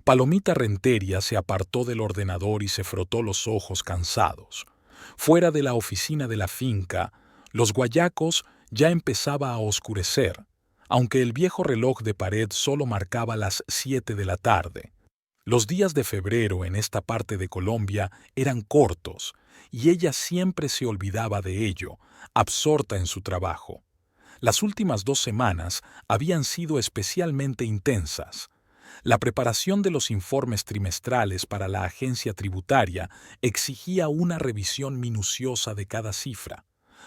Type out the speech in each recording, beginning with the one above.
Palomita Rentería se apartó del ordenador y se frotó los ojos cansados. Fuera de la oficina de la finca, los guayacos ya empezaba a oscurecer, aunque el viejo reloj de pared solo marcaba las 7 de la tarde. Los días de febrero en esta parte de Colombia eran cortos, y ella siempre se olvidaba de ello, absorta en su trabajo. Las últimas 2 semanas habían sido especialmente intensas. La preparación de los informes trimestrales para la agencia tributaria exigía una revisión minuciosa de cada cifra.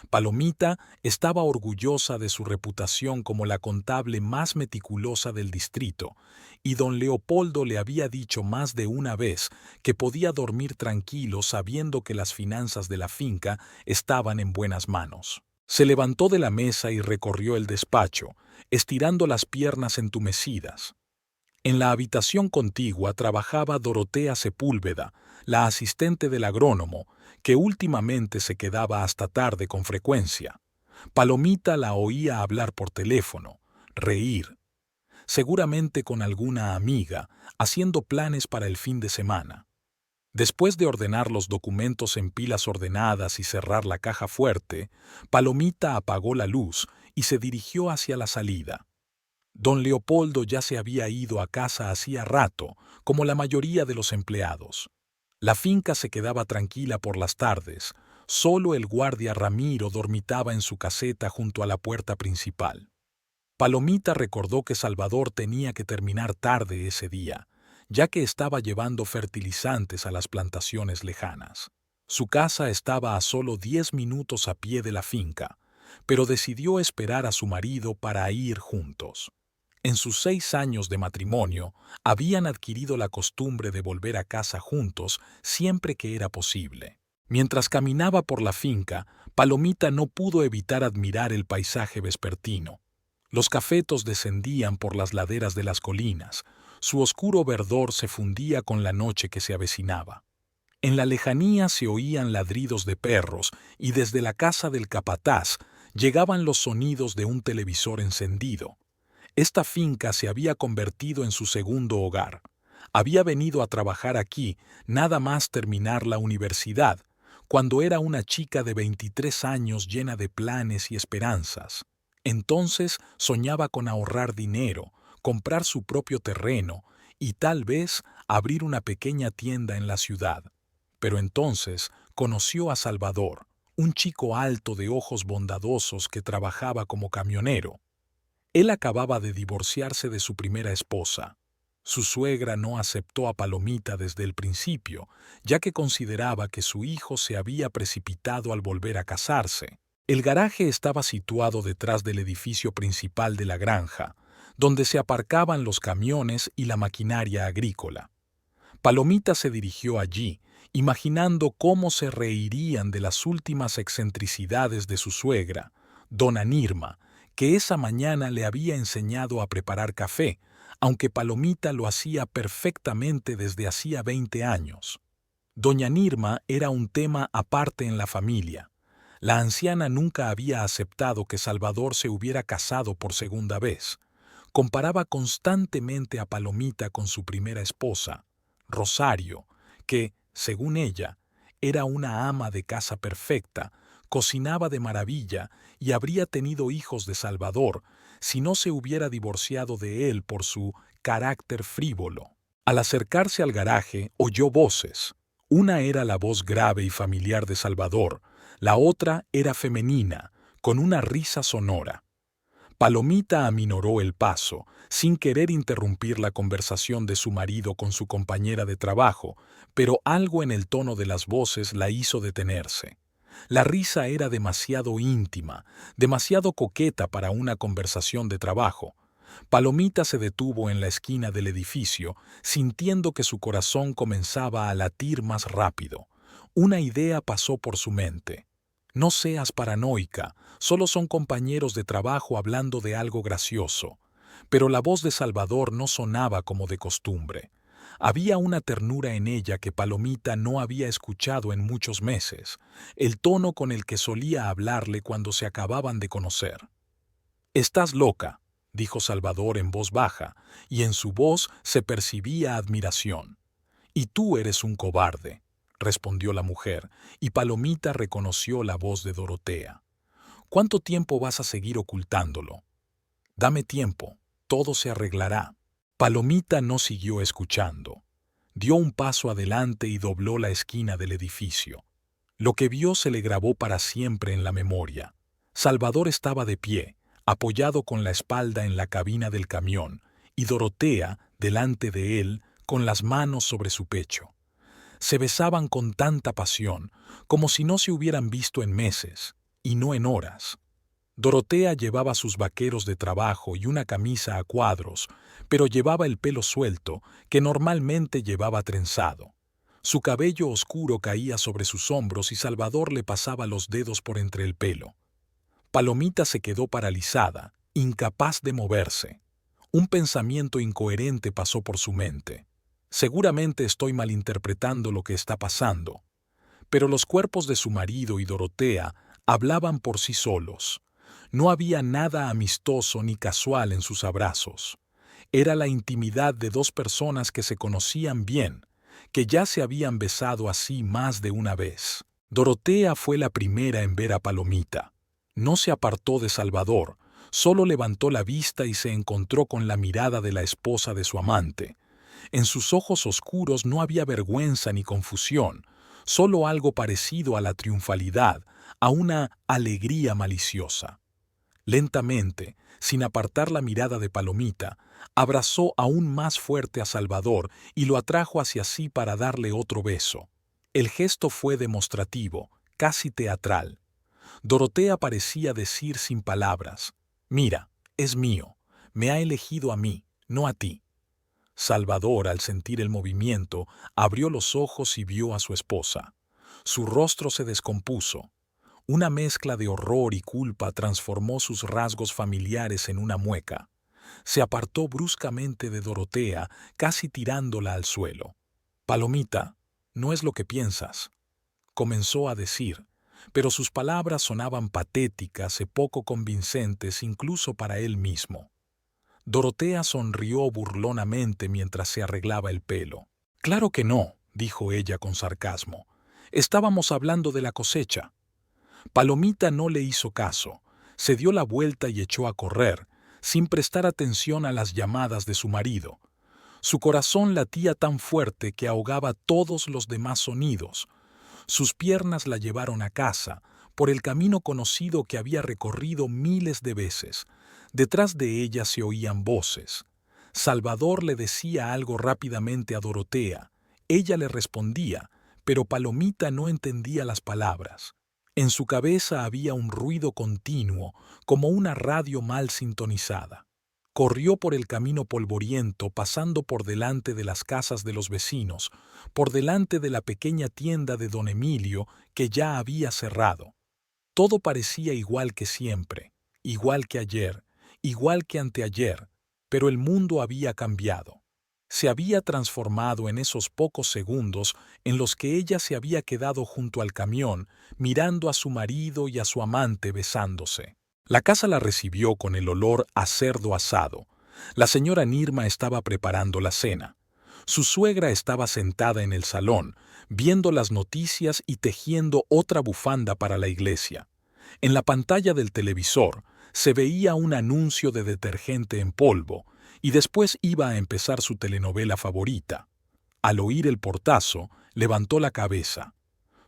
Palomita estaba orgullosa de su reputación como la contable más meticulosa del distrito, y don Leopoldo le había dicho más de una vez que podía dormir tranquilo sabiendo que las finanzas de la finca estaban en buenas manos. Se levantó de la mesa y recorrió el despacho, estirando las piernas entumecidas. En la habitación contigua trabajaba Dorotea Sepúlveda, la asistente del agrónomo, que últimamente se quedaba hasta tarde con frecuencia. Palomita la oía hablar por teléfono, reír, seguramente con alguna amiga, haciendo planes para el fin de semana. Después de ordenar los documentos en pilas ordenadas y cerrar la caja fuerte, Palomita apagó la luz y se dirigió hacia la salida. Don Leopoldo ya se había ido a casa hacía rato, como la mayoría de los empleados. La finca se quedaba tranquila por las tardes, solo el guardia Ramiro dormitaba en su caseta junto a la puerta principal. Palomita recordó que Salvador tenía que terminar tarde ese día, ya que estaba llevando fertilizantes a las plantaciones lejanas. Su casa estaba a solo 10 minutos a pie de la finca, pero decidió esperar a su marido para ir juntos. En sus 6 años de matrimonio, habían adquirido la costumbre de volver a casa juntos siempre que era posible. Mientras caminaba por la finca, Palomita no pudo evitar admirar el paisaje vespertino. Los cafetos descendían por las laderas de las colinas, su oscuro verdor se fundía con la noche que se avecinaba. En la lejanía se oían ladridos de perros y desde la casa del capataz llegaban los sonidos de un televisor encendido. Esta finca se había convertido en su segundo hogar. Había venido a trabajar aquí nada más terminar la universidad, cuando era una chica de 23 años llena de planes y esperanzas. Entonces soñaba con ahorrar dinero, comprar su propio terreno y tal vez abrir una pequeña tienda en la ciudad. Pero entonces conoció a Salvador, un chico alto de ojos bondadosos que trabajaba como camionero. Él acababa de divorciarse de su primera esposa. Su suegra no aceptó a Palomita desde el principio, ya que consideraba que su hijo se había precipitado al volver a casarse. El garaje estaba situado detrás del edificio principal de la granja, donde se aparcaban los camiones y la maquinaria agrícola. Palomita se dirigió allí, imaginando cómo se reirían de las últimas excentricidades de su suegra, dona Nirma, que esa mañana le había enseñado a preparar café, aunque Palomita lo hacía perfectamente desde hacía 20 años. Doña Nirma era un tema aparte en la familia. La anciana nunca había aceptado que Salvador se hubiera casado por segunda vez. Comparaba constantemente a Palomita con su primera esposa, Rosario, que, según ella, era una ama de casa perfecta, cocinaba de maravilla y habría tenido hijos de Salvador si no se hubiera divorciado de él por su carácter frívolo. Al acercarse al garaje, oyó voces. Una era la voz grave y familiar de Salvador, la otra era femenina, con una risa sonora. Palomita aminoró el paso, sin querer interrumpir la conversación de su marido con su compañera de trabajo, pero algo en el tono de las voces la hizo detenerse. La risa era demasiado íntima, demasiado coqueta para una conversación de trabajo. Palomita se detuvo en la esquina del edificio, sintiendo que su corazón comenzaba a latir más rápido. Una idea pasó por su mente. No seas paranoica, solo son compañeros de trabajo hablando de algo gracioso. Pero la voz de Salvador no sonaba como de costumbre. Había una ternura en ella que Palomita no había escuchado en muchos meses, el tono con el que solía hablarle cuando se acababan de conocer. «Estás loca», dijo Salvador en voz baja, y en su voz se percibía admiración. «Y tú eres un cobarde», respondió la mujer, y Palomita reconoció la voz de Dorotea. «¿Cuánto tiempo vas a seguir ocultándolo? Dame tiempo, todo se arreglará». Palomita no siguió escuchando. Dio un paso adelante y dobló la esquina del edificio. Lo que vio se le grabó para siempre en la memoria. Salvador estaba de pie, apoyado con la espalda en la cabina del camión, y Dorotea, delante de él, con las manos sobre su pecho. Se besaban con tanta pasión, como si no se hubieran visto en meses, y no en horas. Dorotea llevaba sus vaqueros de trabajo y una camisa a cuadros, pero llevaba el pelo suelto, que normalmente llevaba trenzado. Su cabello oscuro caía sobre sus hombros y Salvador le pasaba los dedos por entre el pelo. Palomita se quedó paralizada, incapaz de moverse. Un pensamiento incoherente pasó por su mente. Seguramente estoy malinterpretando lo que está pasando. Pero los cuerpos de su marido y Dorotea hablaban por sí solos. No había nada amistoso ni casual en sus abrazos. Era la intimidad de dos personas que se conocían bien, que ya se habían besado así más de una vez. Dorotea fue la primera en ver a Palomita. No se apartó de Salvador, solo levantó la vista y se encontró con la mirada de la esposa de su amante. En sus ojos oscuros no había vergüenza ni confusión, solo algo parecido a la triunfalidad, a una alegría maliciosa. Lentamente, sin apartar la mirada de Palomita, abrazó aún más fuerte a Salvador y lo atrajo hacia sí para darle otro beso. El gesto fue demostrativo, casi teatral. Dorotea parecía decir sin palabras: «Mira, es mío, me ha elegido a mí, no a ti». Salvador, al sentir el movimiento, abrió los ojos y vio a su esposa. Su rostro se descompuso. Una mezcla de horror y culpa transformó sus rasgos familiares en una mueca. Se apartó bruscamente de Dorotea, casi tirándola al suelo. «Palomita, no es lo que piensas», comenzó a decir, pero sus palabras sonaban patéticas y poco convincentes incluso para él mismo. Dorotea sonrió burlonamente mientras se arreglaba el pelo. «Claro que no», dijo ella con sarcasmo. «Estábamos hablando de la cosecha». Palomita no le hizo caso, se dio la vuelta y echó a correr, sin prestar atención a las llamadas de su marido. Su corazón latía tan fuerte que ahogaba todos los demás sonidos. Sus piernas la llevaron a casa, por el camino conocido que había recorrido miles de veces. Detrás de ella se oían voces. Salvador le decía algo rápidamente a Dorotea. Ella le respondía, pero Palomita no entendía las palabras. En su cabeza había un ruido continuo, como una radio mal sintonizada. Corrió por el camino polvoriento, pasando por delante de las casas de los vecinos, por delante de la pequeña tienda de don Emilio, que ya había cerrado. Todo parecía igual que siempre, igual que ayer, igual que anteayer, pero el mundo había cambiado. Se había transformado en esos pocos segundos en los que ella se había quedado junto al camión, mirando a su marido y a su amante besándose. La casa la recibió con el olor a cerdo asado. La señora Nirma estaba preparando la cena. Su suegra estaba sentada en el salón, viendo las noticias y tejiendo otra bufanda para la iglesia. En la pantalla del televisor se veía un anuncio de detergente en polvo, y después iba a empezar su telenovela favorita. Al oír el portazo, levantó la cabeza.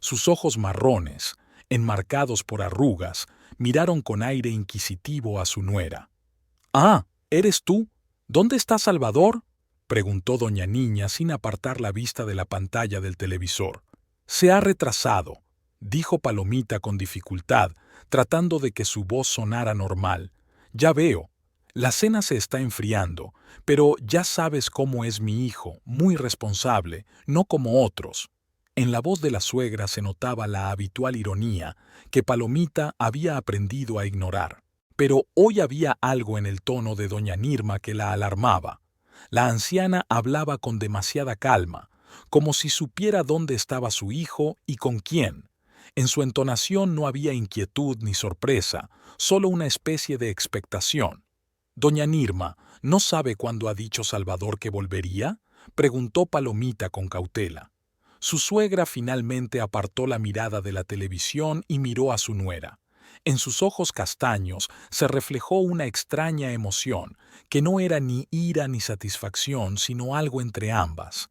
Sus ojos marrones, enmarcados por arrugas, miraron con aire inquisitivo a su nuera. «Ah, ¿eres tú? ¿Dónde está Salvador?», preguntó doña Niña sin apartar la vista de la pantalla del televisor. «Se ha retrasado», dijo Palomita con dificultad, tratando de que su voz sonara normal. «Ya veo. La cena se está enfriando, pero ya sabes cómo es mi hijo, muy responsable, no como otros». En la voz de la suegra se notaba la habitual ironía que Palomita había aprendido a ignorar. Pero hoy había algo en el tono de doña Nirma que la alarmaba. La anciana hablaba con demasiada calma, como si supiera dónde estaba su hijo y con quién. En su entonación no había inquietud ni sorpresa, solo una especie de expectación. Doña Nirma, ¿no sabe cuándo ha dicho Salvador que volvería?, preguntó Palomita con cautela. Su suegra finalmente apartó la mirada de la televisión y miró a su nuera. En sus ojos castaños se reflejó una extraña emoción, que no era ni ira ni satisfacción, sino algo entre ambas,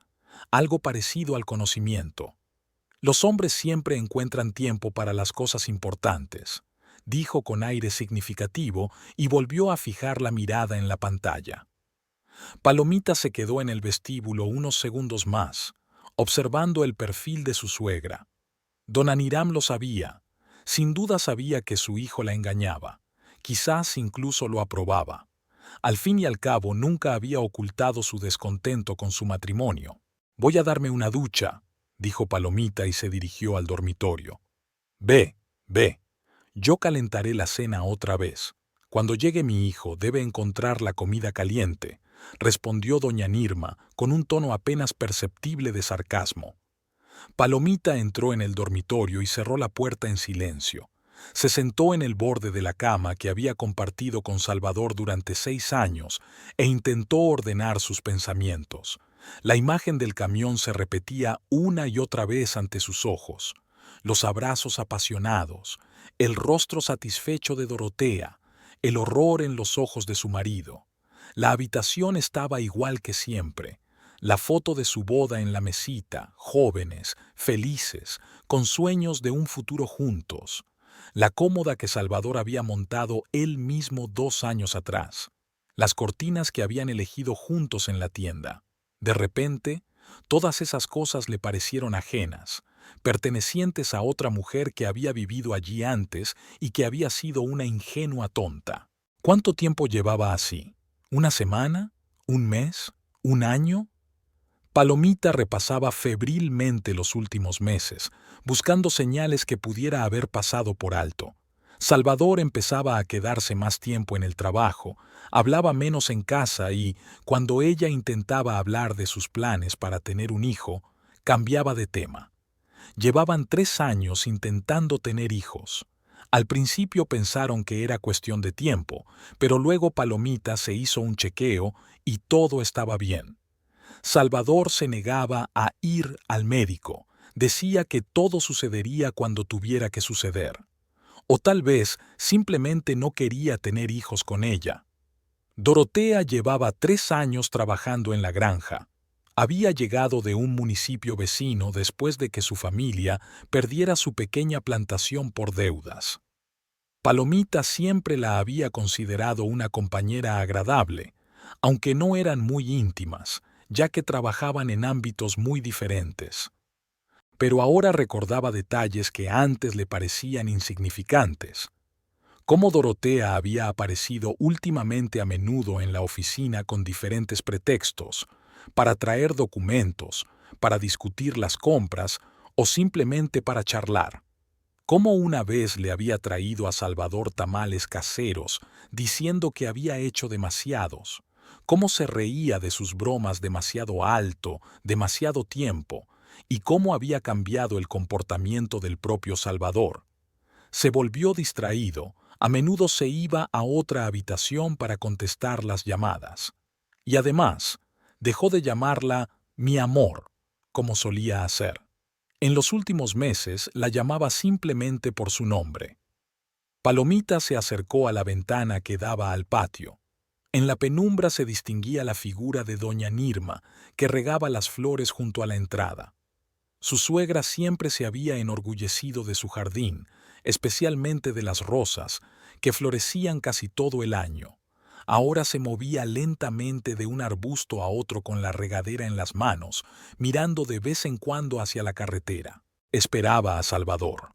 algo parecido al conocimiento. Los hombres siempre encuentran tiempo para las cosas importantes, dijo con aire significativo y volvió a fijar la mirada en la pantalla. Palomita se quedó en el vestíbulo unos segundos más, observando el perfil de su suegra. Don Aniram lo sabía. Sin duda sabía que su hijo la engañaba. Quizás incluso lo aprobaba. Al fin y al cabo nunca había ocultado su descontento con su matrimonio. «Voy a darme una ducha», dijo Palomita y se dirigió al dormitorio. «Ve, ve. Yo calentaré la cena otra vez. Cuando llegue mi hijo debe encontrar la comida caliente», respondió doña Nirma con un tono apenas perceptible de sarcasmo. Palomita entró en el dormitorio y cerró la puerta en silencio. Se sentó en el borde de la cama que había compartido con Salvador durante 6 años e intentó ordenar sus pensamientos. La imagen del camión se repetía una y otra vez ante sus ojos. Los abrazos apasionados, el rostro satisfecho de Dorotea, el horror en los ojos de su marido. La habitación estaba igual que siempre. La foto de su boda en la mesita, jóvenes, felices, con sueños de un futuro juntos. La cómoda que Salvador había montado él mismo 2 años atrás. Las cortinas que habían elegido juntos en la tienda. De repente, todas esas cosas le parecieron ajenas, pertenecientes a otra mujer que había vivido allí antes y que había sido una ingenua tonta. ¿Cuánto tiempo llevaba así? ¿Una semana? ¿Un mes? ¿Un año? Palomita repasaba febrilmente los últimos meses, buscando señales que pudiera haber pasado por alto. Salvador empezaba a quedarse más tiempo en el trabajo, hablaba menos en casa y, cuando ella intentaba hablar de sus planes para tener un hijo, cambiaba de tema. Llevaban 3 años intentando tener hijos. Al principio pensaron que era cuestión de tiempo, pero luego Palomita se hizo un chequeo y todo estaba bien. Salvador se negaba a ir al médico, decía que todo sucedería cuando tuviera que suceder. O tal vez simplemente no quería tener hijos con ella. Dorotea llevaba 3 años trabajando en la granja. Había llegado de un municipio vecino después de que su familia perdiera su pequeña plantación por deudas. Palomita siempre la había considerado una compañera agradable, aunque no eran muy íntimas, ya que trabajaban en ámbitos muy diferentes. Pero ahora recordaba detalles que antes le parecían insignificantes. Cómo Dorotea había aparecido últimamente a menudo en la oficina con diferentes pretextos, para traer documentos, para discutir las compras o simplemente para charlar. Cómo una vez le había traído a Salvador tamales caseros, diciendo que había hecho demasiados. Cómo se reía de sus bromas demasiado alto, demasiado tiempo, y cómo había cambiado el comportamiento del propio Salvador. Se volvió distraído, a menudo se iba a otra habitación para contestar las llamadas. Y además, dejó de llamarla mi amor, como solía hacer. En los últimos meses la llamaba simplemente por su nombre. Palomita se acercó a la ventana que daba al patio. En la penumbra se distinguía la figura de doña Nirma, que regaba las flores junto a la entrada. Su suegra siempre se había enorgullecido de su jardín, especialmente de las rosas, que florecían casi todo el año. Ahora se movía lentamente de un arbusto a otro con la regadera en las manos, mirando de vez en cuando hacia la carretera. Esperaba a Salvador.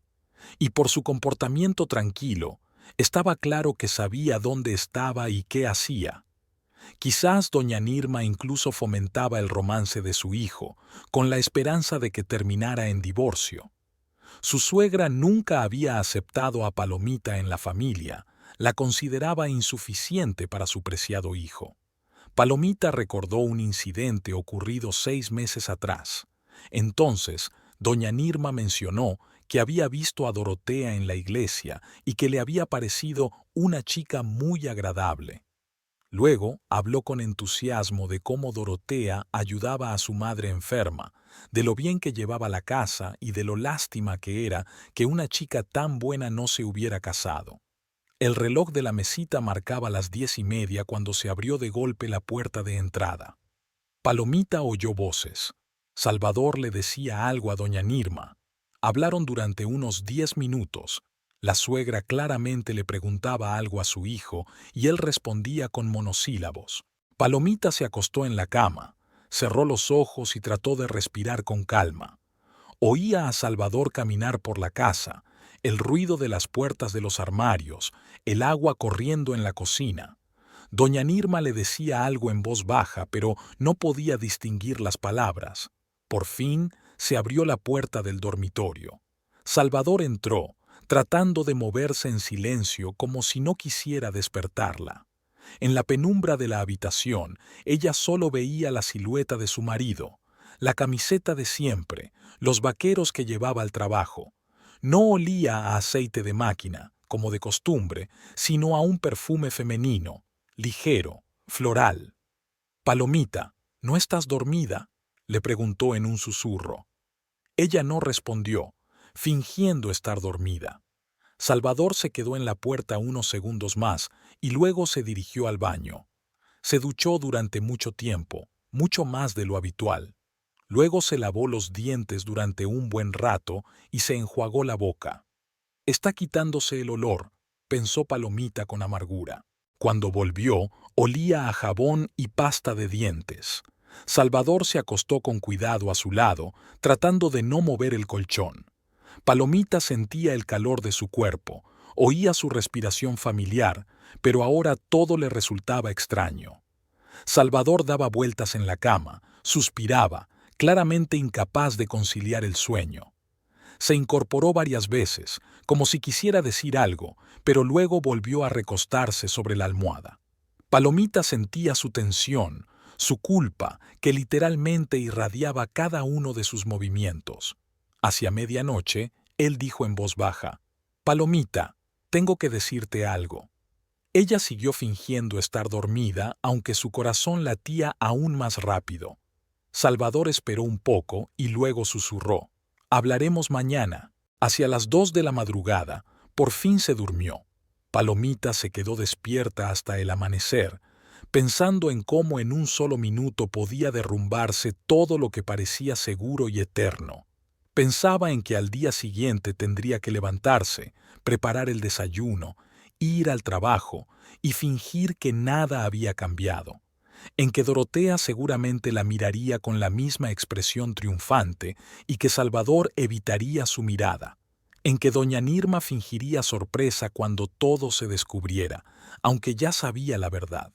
Y por su comportamiento tranquilo, estaba claro que sabía dónde estaba y qué hacía. Quizás doña Nirma incluso fomentaba el romance de su hijo, con la esperanza de que terminara en divorcio. Su suegra nunca había aceptado a Palomita en la familia, la consideraba insuficiente para su preciado hijo. Palomita recordó un incidente ocurrido 6 meses atrás. Entonces, doña Nirma mencionó que había visto a Dorotea en la iglesia y que le había parecido una chica muy agradable. Luego habló con entusiasmo de cómo Dorotea ayudaba a su madre enferma, de lo bien que llevaba la casa y de lo lástima que era que una chica tan buena no se hubiera casado. El reloj de la mesita marcaba las 10:30 cuando se abrió de golpe la puerta de entrada. Palomita oyó voces. Salvador le decía algo a doña Nirma. Hablaron durante unos 10 minutos. La suegra claramente le preguntaba algo a su hijo y él respondía con monosílabos. Palomita se acostó en la cama, cerró los ojos y trató de respirar con calma. Oía a Salvador caminar por la casa, el ruido de las puertas de los armarios, el agua corriendo en la cocina. Doña Nirma le decía algo en voz baja, pero no podía distinguir las palabras. Por fin se abrió la puerta del dormitorio. Salvador entró, tratando de moverse en silencio como si no quisiera despertarla. En la penumbra de la habitación, ella solo veía la silueta de su marido, la camiseta de siempre, los vaqueros que llevaba al trabajo. No olía a aceite de máquina, como de costumbre, sino a un perfume femenino, ligero, floral. «Palomita, ¿no estás dormida?», le preguntó en un susurro. Ella no respondió, fingiendo estar dormida. Salvador se quedó en la puerta unos segundos más y luego se dirigió al baño. Se duchó durante mucho tiempo, mucho más de lo habitual. Luego se lavó los dientes durante un buen rato y se enjuagó la boca. «Está quitándose el olor», pensó Palomita con amargura. Cuando volvió, olía a jabón y pasta de dientes. Salvador se acostó con cuidado a su lado, tratando de no mover el colchón. Palomita sentía el calor de su cuerpo, oía su respiración familiar, pero ahora todo le resultaba extraño. Salvador daba vueltas en la cama, suspiraba, claramente incapaz de conciliar el sueño. Se incorporó varias veces, como si quisiera decir algo, pero luego volvió a recostarse sobre la almohada. Palomita sentía su tensión, su culpa, que literalmente irradiaba cada uno de sus movimientos. Hacia medianoche, él dijo en voz baja: «Palomita, tengo que decirte algo». Ella siguió fingiendo estar dormida, aunque su corazón latía aún más rápido. Salvador esperó un poco y luego susurró: «Hablaremos mañana». Hacia las 2 de la madrugada, por fin se durmió. Palomita se quedó despierta hasta el amanecer, pensando en cómo en un solo minuto podía derrumbarse todo lo que parecía seguro y eterno. Pensaba en que al día siguiente tendría que levantarse, preparar el desayuno, ir al trabajo y fingir que nada había cambiado. En que Dorotea seguramente la miraría con la misma expresión triunfante y que Salvador evitaría su mirada. En que doña Nirma fingiría sorpresa cuando todo se descubriera, aunque ya sabía la verdad.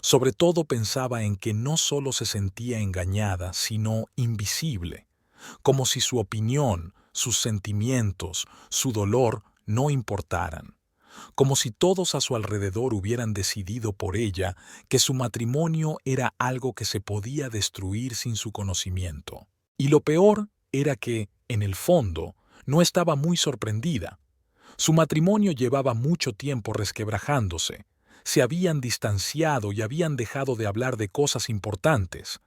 Sobre todo pensaba en que no solo se sentía engañada, sino invisible, como si su opinión, sus sentimientos, su dolor no importaran. Como si todos a su alrededor hubieran decidido por ella que su matrimonio era algo que se podía destruir sin su conocimiento. Y lo peor era que, en el fondo, no estaba muy sorprendida. Su matrimonio llevaba mucho tiempo resquebrajándose. Se habían distanciado y habían dejado de hablar de cosas importantes.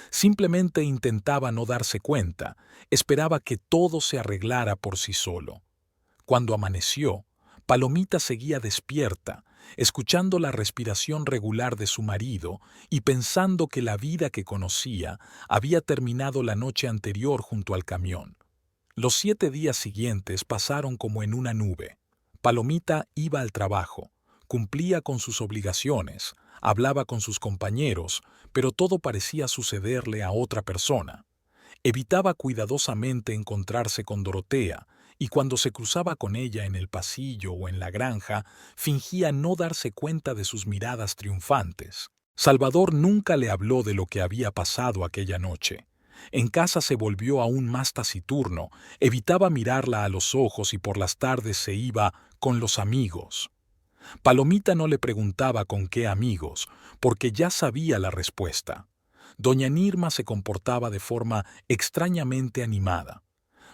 Simplemente intentaba no darse cuenta, esperaba que todo se arreglara por sí solo. Cuando amaneció, Palomita seguía despierta, escuchando la respiración regular de su marido y pensando que la vida que conocía había terminado la noche anterior junto al camión. Los 7 días siguientes pasaron como en una nube. Palomita iba al trabajo, cumplía con sus obligaciones, hablaba con sus compañeros, pero todo parecía sucederle a otra persona. Evitaba cuidadosamente encontrarse con Dorotea, y cuando se cruzaba con ella en el pasillo o en la granja, fingía no darse cuenta de sus miradas triunfantes. Salvador nunca le habló de lo que había pasado aquella noche. En casa se volvió aún más taciturno, evitaba mirarla a los ojos y por las tardes se iba con los amigos. Palomita no le preguntaba con qué amigos, porque ya sabía la respuesta. Doña Nirma se comportaba de forma extrañamente animada,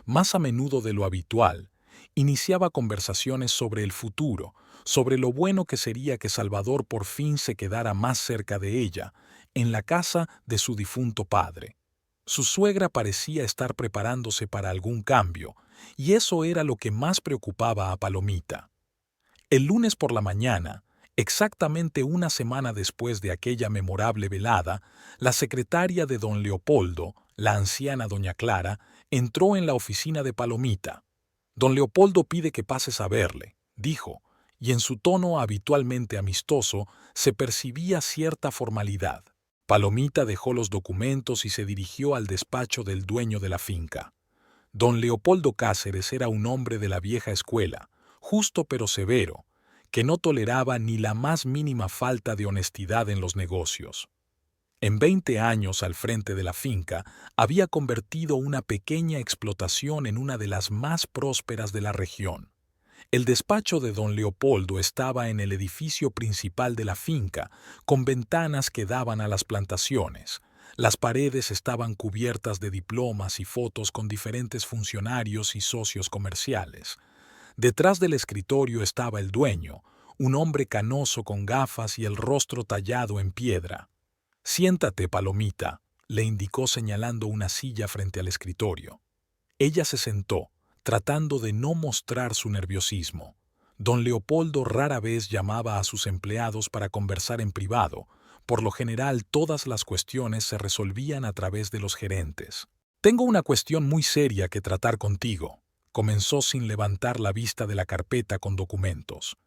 más a menudo de lo habitual, Iniciaba conversaciones sobre el futuro, sobre lo bueno que sería que Salvador por fin se quedara más cerca de ella, en la casa de su difunto padre. Su suegra parecía estar preparándose para algún cambio, y eso era lo que más preocupaba a Palomita. El lunes por la mañana, exactamente una semana después de aquella memorable velada, la secretaria de don Leopoldo, la anciana doña Clara, entró en la oficina de Palomita. Don Leopoldo pide que pases a verle, dijo, y en su tono habitualmente amistoso se percibía cierta formalidad. Palomita dejó los documentos y se dirigió al despacho del dueño de la finca. Don Leopoldo Cáceres era un hombre de la vieja escuela, justo pero severo, que no toleraba ni la más mínima falta de honestidad en los negocios. En 20 años al frente de la finca, había convertido una pequeña explotación en una de las más prósperas de la región. El despacho de don Leopoldo estaba en el edificio principal de la finca, con ventanas que daban a las plantaciones. Las paredes estaban cubiertas de diplomas y fotos con diferentes funcionarios y socios comerciales. Detrás del escritorio estaba el dueño, un hombre canoso con gafas y el rostro tallado en piedra. «Siéntate, Palomita», le indicó señalando una silla frente al escritorio. Ella se sentó, tratando de no mostrar su nerviosismo. Don Leopoldo rara vez llamaba a sus empleados para conversar en privado. Por lo general, todas las cuestiones se resolvían a través de los gerentes. «Tengo una cuestión muy seria que tratar contigo», comenzó sin levantar la vista de la carpeta con documentos.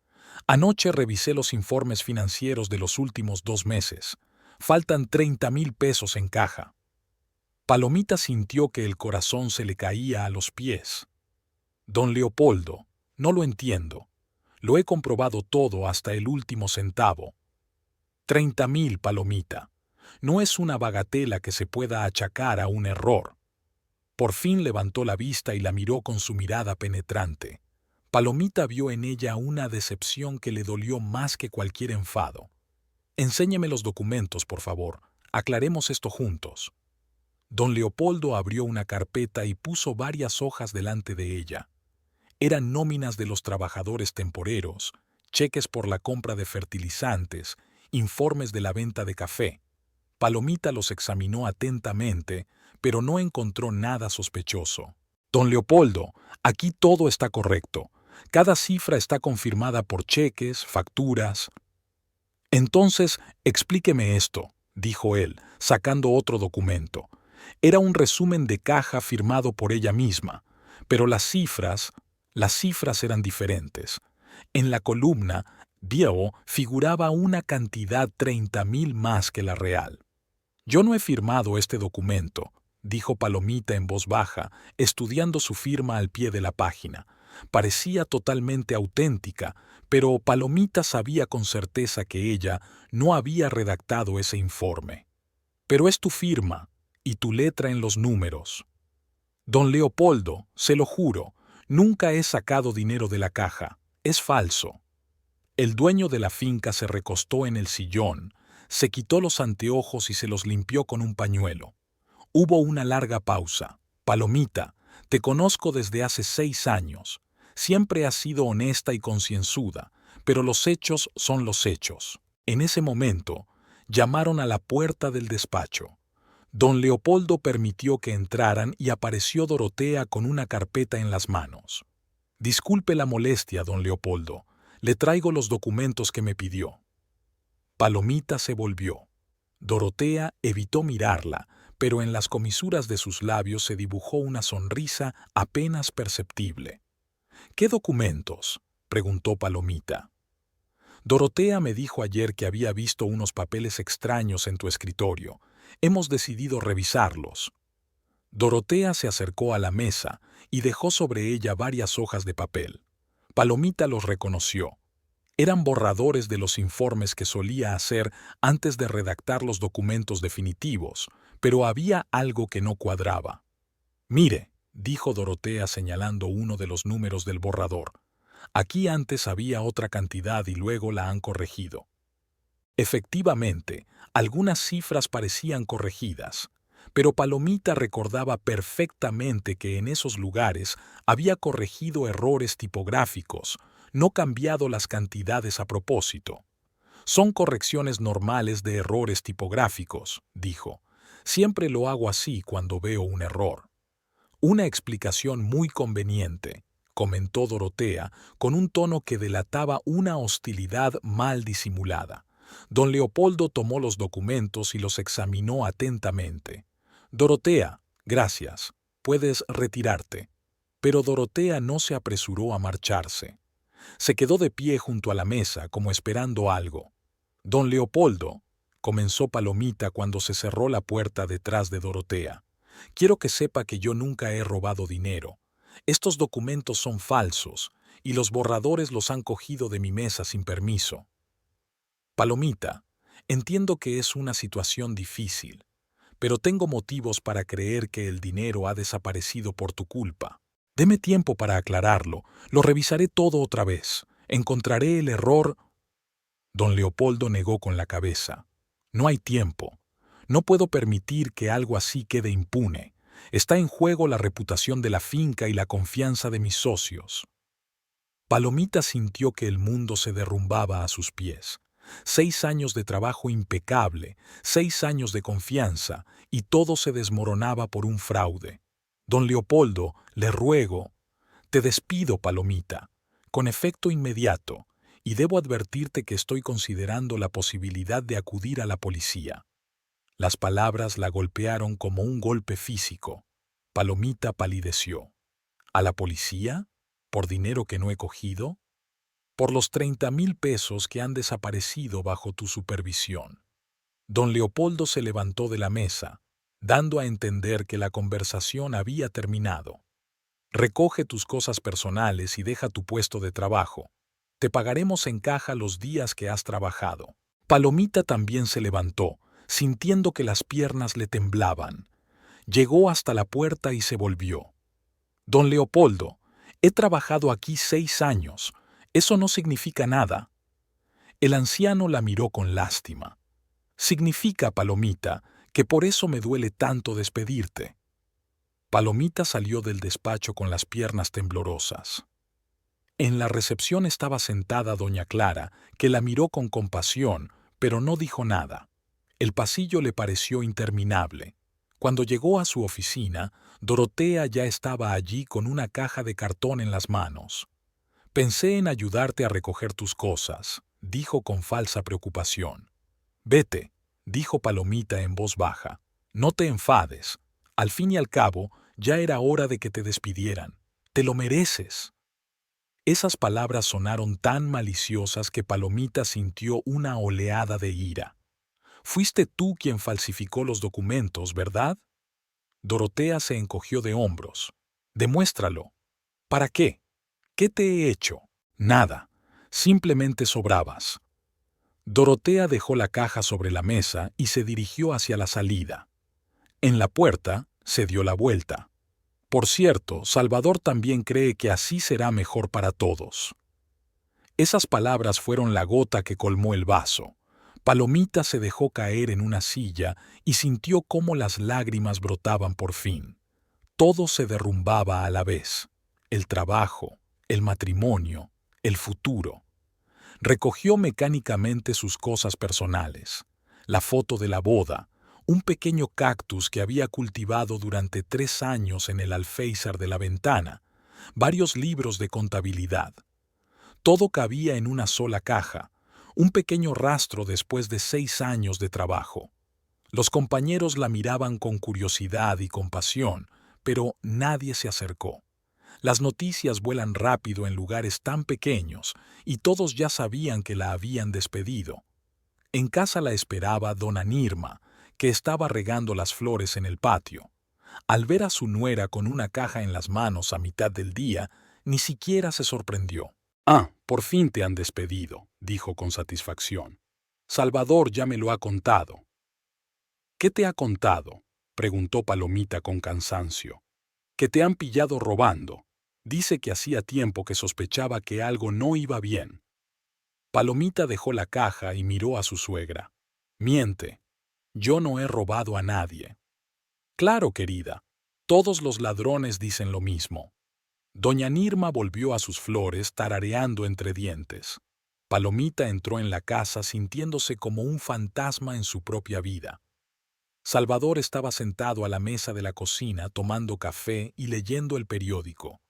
«Anoche revisé los informes financieros de los últimos 2 meses. Faltan 30,000 pesos en caja». Palomita sintió que el corazón se le caía a los pies. «Don Leopoldo, no lo entiendo. Lo he comprobado todo hasta el último centavo». 30,000, Palomita. No es una bagatela que se pueda achacar a un error. Por fin levantó la vista y la miró con su mirada penetrante. Palomita vio en ella una decepción que le dolió más que cualquier enfado. «Enséñeme los documentos, por favor. Aclaremos esto juntos». Don Leopoldo abrió una carpeta y puso varias hojas delante de ella. Eran nóminas de los trabajadores temporeros, cheques por la compra de fertilizantes, informes de la venta de café. Palomita los examinó atentamente, pero no encontró nada sospechoso. «Don Leopoldo, aquí todo está correcto. Cada cifra está confirmada por cheques, facturas». «Entonces, explíqueme esto», dijo él, sacando otro documento. Era un resumen de caja firmado por ella misma, pero las cifras eran diferentes. En la columna «Bill» figuraba una cantidad 30,000 más que la real. «Yo no he firmado este documento», dijo Palomita en voz baja, estudiando su firma al pie de la página. Parecía totalmente auténtica, pero Palomita sabía con certeza que ella no había redactado ese informe. «Pero es tu firma y tu letra en los números». «Don Leopoldo, se lo juro, nunca he sacado dinero de la caja. Es falso». El dueño de la finca se recostó en el sillón, se quitó los anteojos y se los limpió con un pañuelo. Hubo una larga pausa. «Palomita, te conozco desde hace 6 años. Siempre has sido honesta y concienzuda, pero los hechos son los hechos». En ese momento, llamaron a la puerta del despacho. Don Leopoldo permitió que entraran y apareció Dorotea con una carpeta en las manos. «Disculpe la molestia, don Leopoldo. Le traigo los documentos que me pidió». Palomita se volvió. Dorotea evitó mirarla, pero en las comisuras de sus labios se dibujó una sonrisa apenas perceptible. «¿Qué documentos?», preguntó Palomita. «Dorotea me dijo ayer que había visto unos papeles extraños en tu escritorio. Hemos decidido revisarlos». Dorotea se acercó a la mesa y dejó sobre ella varias hojas de papel. Palomita los reconoció. Eran borradores de los informes que solía hacer antes de redactar los documentos definitivos, pero había algo que no cuadraba. «Mire», dijo Dorotea señalando uno de los números del borrador. «Aquí antes había otra cantidad y luego la han corregido». Efectivamente, algunas cifras parecían corregidas, Pero Palomita recordaba perfectamente que en esos lugares había corregido errores tipográficos, no cambiado las cantidades a propósito. Son correcciones normales de errores tipográficos, dijo. Siempre lo hago así cuando veo un error. Una explicación muy conveniente, comentó Dorotea, con un tono que delataba una hostilidad mal disimulada. Don Leopoldo tomó los documentos y los examinó atentamente. Dorotea, gracias. Puedes retirarte. Pero Dorotea no se apresuró a marcharse. Se quedó de pie junto a la mesa como esperando algo. Don Leopoldo, comenzó Palomita cuando se cerró la puerta detrás de Dorotea. Quiero que sepa que yo nunca he robado dinero. Estos documentos son falsos y los borradores los han cogido de mi mesa sin permiso. Palomita, entiendo que es una situación difícil, pero tengo motivos para creer que el dinero ha desaparecido por tu culpa. Deme tiempo para aclararlo, lo revisaré todo otra vez. Encontraré el error. Don Leopoldo negó con la cabeza. No hay tiempo. No puedo permitir que algo así quede impune. Está en juego la reputación de la finca y la confianza de mis socios. Palomita sintió que el mundo se derrumbaba a sus pies. 6 años de trabajo impecable, 6 años de confianza, y todo se desmoronaba por un fraude. Don Leopoldo, le ruego. Te despido, Palomita, con efecto inmediato, y debo advertirte que estoy considerando la posibilidad de acudir a la policía. Las palabras la golpearon como un golpe físico. Palomita palideció. ¿A la policía? ¿Por dinero que no he cogido? Por los 30,000 pesos que han desaparecido bajo tu supervisión. Don Leopoldo se levantó de la mesa, dando a entender que la conversación había terminado. Recoge tus cosas personales y deja tu puesto de trabajo. Te pagaremos en caja los días que has trabajado. Palomita también se levantó, sintiendo que las piernas le temblaban. Llegó hasta la puerta y se volvió. Don Leopoldo, he trabajado aquí 6 años. Eso no significa nada. El anciano la miró con lástima. Significa, Palomita, que por eso me duele tanto despedirte. Palomita salió del despacho con las piernas temblorosas. En la recepción estaba sentada doña Clara, que la miró con compasión, pero no dijo nada. El pasillo le pareció interminable. Cuando llegó a su oficina, Dorotea ya estaba allí con una caja de cartón en las manos. Pensé en ayudarte a recoger tus cosas, dijo con falsa preocupación. Vete, dijo Palomita en voz baja. No te enfades. Al fin y al cabo, ya era hora de que te despidieran. Te lo mereces. Esas palabras sonaron tan maliciosas que Palomita sintió una oleada de ira. Fuiste tú quien falsificó los documentos, ¿verdad? Dorotea se encogió de hombros. Demuéstralo. ¿Para qué? ¿Qué te he hecho? Nada. Simplemente sobrabas. Dorotea dejó la caja sobre la mesa y se dirigió hacia la salida. En la puerta se dio la vuelta. Por cierto, Salvador también cree que así será mejor para todos. Esas palabras fueron la gota que colmó el vaso. Palomita se dejó caer en una silla y sintió cómo las lágrimas brotaban por fin. Todo se derrumbaba a la vez. El trabajo, el matrimonio, el futuro. Recogió mecánicamente sus cosas personales. La foto de la boda, un pequeño cactus que había cultivado durante 3 años en el alféizar de la ventana, varios libros de contabilidad. Todo cabía en una sola caja, un pequeño rastro después de 6 años de trabajo. Los compañeros la miraban con curiosidad y compasión, pero nadie se acercó. Las noticias vuelan rápido en lugares tan pequeños y todos ya sabían que la habían despedido. En casa la esperaba dona Nirma, que estaba regando las flores en el patio. Al ver a su nuera con una caja en las manos a mitad del día, ni siquiera se sorprendió. «Ah, por fin te han despedido», dijo con satisfacción. «Salvador ya me lo ha contado». «¿Qué te ha contado?», preguntó Palomita con cansancio. «Que te han pillado robando. Dice que hacía tiempo que sospechaba que algo no iba bien». Palomita dejó la caja y miró a su suegra. «Miente. Yo no he robado a nadie». Claro, querida. Todos los ladrones dicen lo mismo. Doña Nirma volvió a sus flores tarareando entre dientes. Palomita entró en la casa sintiéndose como un fantasma en su propia vida. Salvador estaba sentado a la mesa de la cocina tomando café y leyendo el periódico.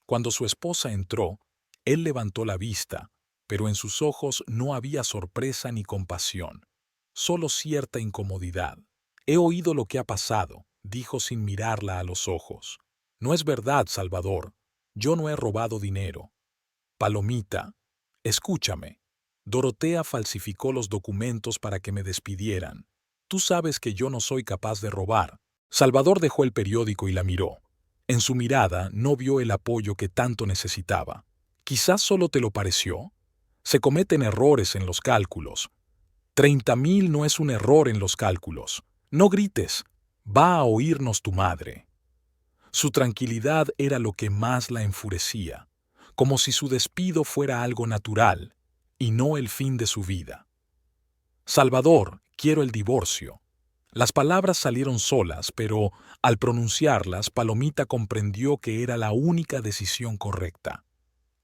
Cuando su esposa entró, él levantó la vista, pero en sus ojos no había sorpresa ni compasión, solo cierta incomodidad. «He oído lo que ha pasado», dijo sin mirarla a los ojos. «No es verdad, Salvador. Yo no he robado dinero». «Palomita, escúchame. Dorotea falsificó los documentos para que me despidieran. Tú sabes que yo no soy capaz de robar». Salvador dejó el periódico y la miró. En su mirada no vio el apoyo que tanto necesitaba. «Quizás solo te lo pareció. Se cometen errores en los cálculos. 30.000 no es un error en los cálculos. No grites. Va a oírnos tu madre». Su tranquilidad era lo que más la enfurecía, como si su despido fuera algo natural y no el fin de su vida. «Salvador, quiero el divorcio». Las palabras salieron solas, pero al pronunciarlas, Palomita comprendió que era la única decisión correcta.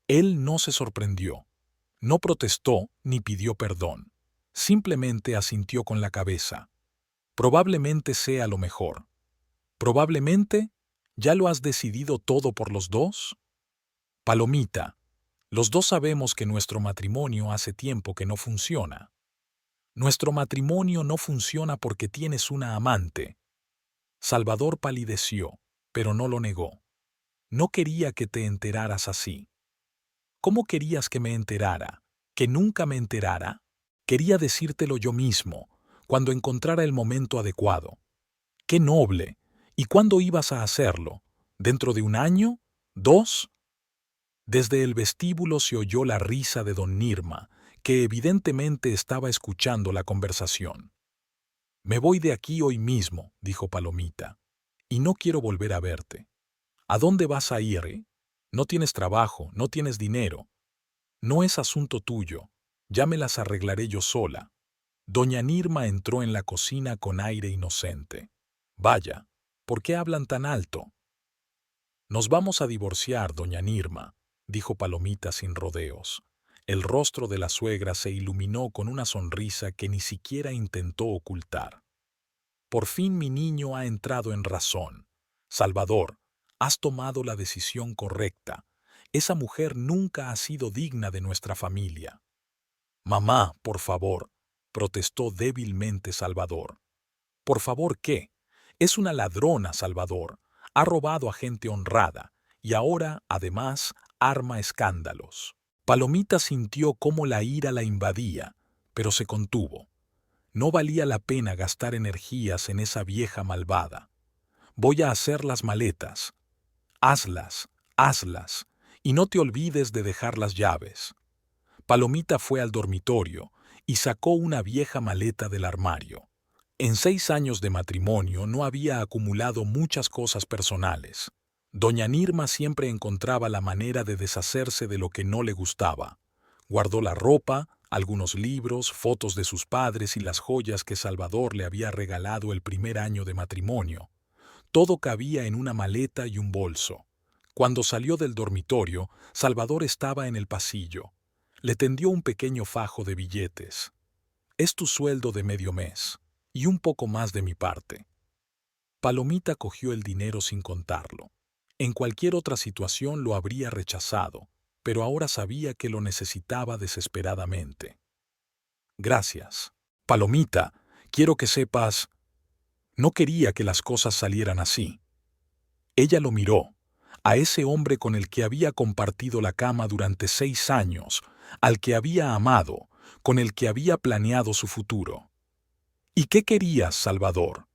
Él no se sorprendió, no protestó ni pidió perdón. Simplemente asintió con la cabeza. «Probablemente sea lo mejor». «Probablemente, ¿ya lo has decidido todo por los dos?» «Palomita, los dos sabemos que nuestro matrimonio hace tiempo que no funciona». «Nuestro matrimonio no funciona porque tienes una amante». Salvador palideció, pero no lo negó. «No quería que te enteraras así». «¿Cómo querías que me enterara? ¿Que nunca me enterara?» «Quería decírtelo yo mismo, cuando encontrara el momento adecuado». «¡Qué noble! ¿Y cuándo ibas a hacerlo? ¿Dentro de un año? ¿2?» Desde el vestíbulo se oyó la risa de don Nirma, que evidentemente estaba escuchando la conversación. «Me voy de aquí hoy mismo», dijo Palomita, «y no quiero volver a verte». «¿A dónde vas a ir? No tienes trabajo, no tienes dinero». «No es asunto tuyo. Ya me las arreglaré yo sola». Doña Nirma entró en la cocina con aire inocente. «Vaya, ¿por qué hablan tan alto?» «Nos vamos a divorciar, doña Nirma», dijo Palomita sin rodeos. El rostro de la suegra se iluminó con una sonrisa que ni siquiera intentó ocultar. «Por fin mi niño ha entrado en razón. Salvador, has tomado la decisión correcta. Esa mujer nunca ha sido digna de nuestra familia». «Mamá, por favor», protestó débilmente Salvador. «¿Por favor qué? Es una ladrona, Salvador. Ha robado a gente honrada y ahora, además, arma escándalos». Palomita sintió cómo la ira la invadía, pero se contuvo. No valía la pena gastar energías en esa vieja malvada. «Voy a hacer las maletas». «Hazlas, hazlas, y no te olvides de dejar las llaves». Palomita fue al dormitorio y sacó una vieja maleta del armario. En 6 años de matrimonio no había acumulado muchas cosas personales. Doña Nirma siempre encontraba la manera de deshacerse de lo que no le gustaba. Guardó la ropa, algunos libros, fotos de sus padres y las joyas que Salvador le había regalado el primer año de matrimonio. Todo cabía en una maleta y un bolso. Cuando salió del dormitorio, Salvador estaba en el pasillo. Le tendió un pequeño fajo de billetes. «Es tu sueldo de medio mes, y un poco más de mi parte». Palomita cogió el dinero sin contarlo. En cualquier otra situación lo habría rechazado, pero ahora sabía que lo necesitaba desesperadamente. «Gracias. Palomita, quiero que sepas...» No quería que las cosas salieran así. Ella lo miró, a ese hombre con el que había compartido la cama durante 6 años, al que había amado, con el que había planeado su futuro. «¿Y qué querías, Salvador?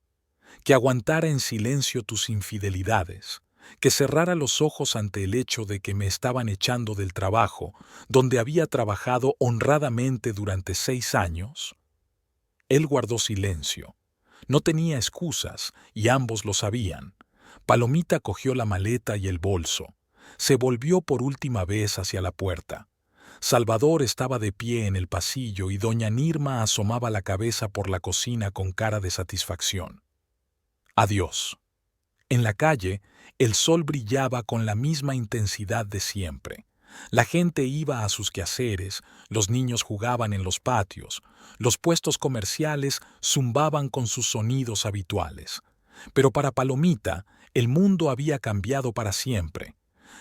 Que aguantara en silencio tus infidelidades, que cerrara los ojos ante el hecho de que me estaban echando del trabajo, donde había trabajado honradamente durante 6 años». Él guardó silencio. No tenía excusas, y ambos lo sabían. Palomita cogió la maleta y el bolso. Se volvió por última vez hacia la puerta. Salvador estaba de pie en el pasillo y doña Nirma asomaba la cabeza por la cocina con cara de satisfacción. Adiós. En la calle, el sol brillaba con la misma intensidad de siempre. La gente iba a sus quehaceres, los niños jugaban en los patios, los puestos comerciales zumbaban con sus sonidos habituales. Pero para Palomita, el mundo había cambiado para siempre.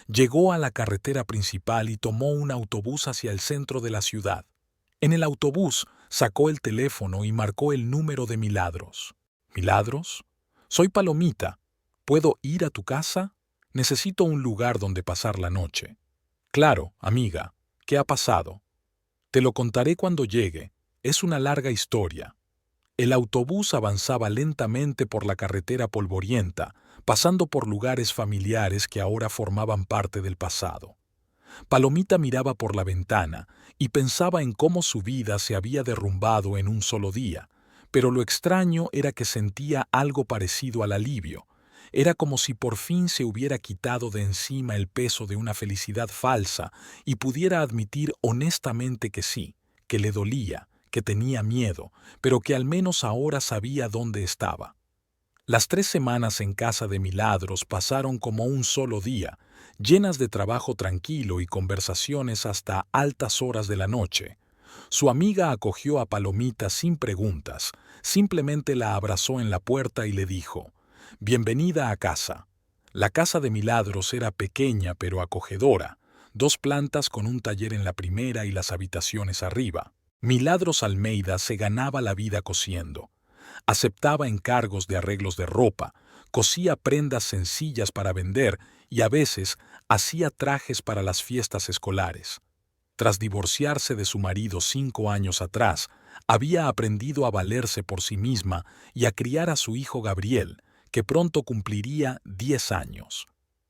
Llegó a la carretera principal y tomó un autobús hacia el centro de la ciudad. En el autobús sacó el teléfono y marcó el número de Milagros. ¿Milagros? Soy Palomita. ¿Puedo ir a tu casa? Necesito un lugar donde pasar la noche. Claro, amiga. ¿Qué ha pasado? Te lo contaré cuando llegue. Es una larga historia. El autobús avanzaba lentamente por la carretera polvorienta, pasando por lugares familiares que ahora formaban parte del pasado. Palomita miraba por la ventana y pensaba en cómo su vida se había derrumbado en un solo día, pero lo extraño era que sentía algo parecido al alivio. Era como si por fin se hubiera quitado de encima el peso de una felicidad falsa y pudiera admitir honestamente que sí, que le dolía, que tenía miedo, pero que al menos ahora sabía dónde estaba. Las 3 semanas en casa de Milagros pasaron como un solo día, llenas de trabajo tranquilo y conversaciones hasta altas horas de la noche. Su amiga acogió a Palomita sin preguntas, simplemente la abrazó en la puerta y le dijo: «Bienvenida a casa». La casa de Milagros era pequeña pero acogedora, 2 plantas con un taller en la primera y las habitaciones arriba. Milagros Almeida se ganaba la vida cosiendo. Aceptaba encargos de arreglos de ropa, cosía prendas sencillas para vender y a veces hacía trajes para las fiestas escolares. Tras divorciarse de su marido 5 años atrás, había aprendido a valerse por sí misma y a criar a su hijo Gabriel, que pronto cumpliría 10 años.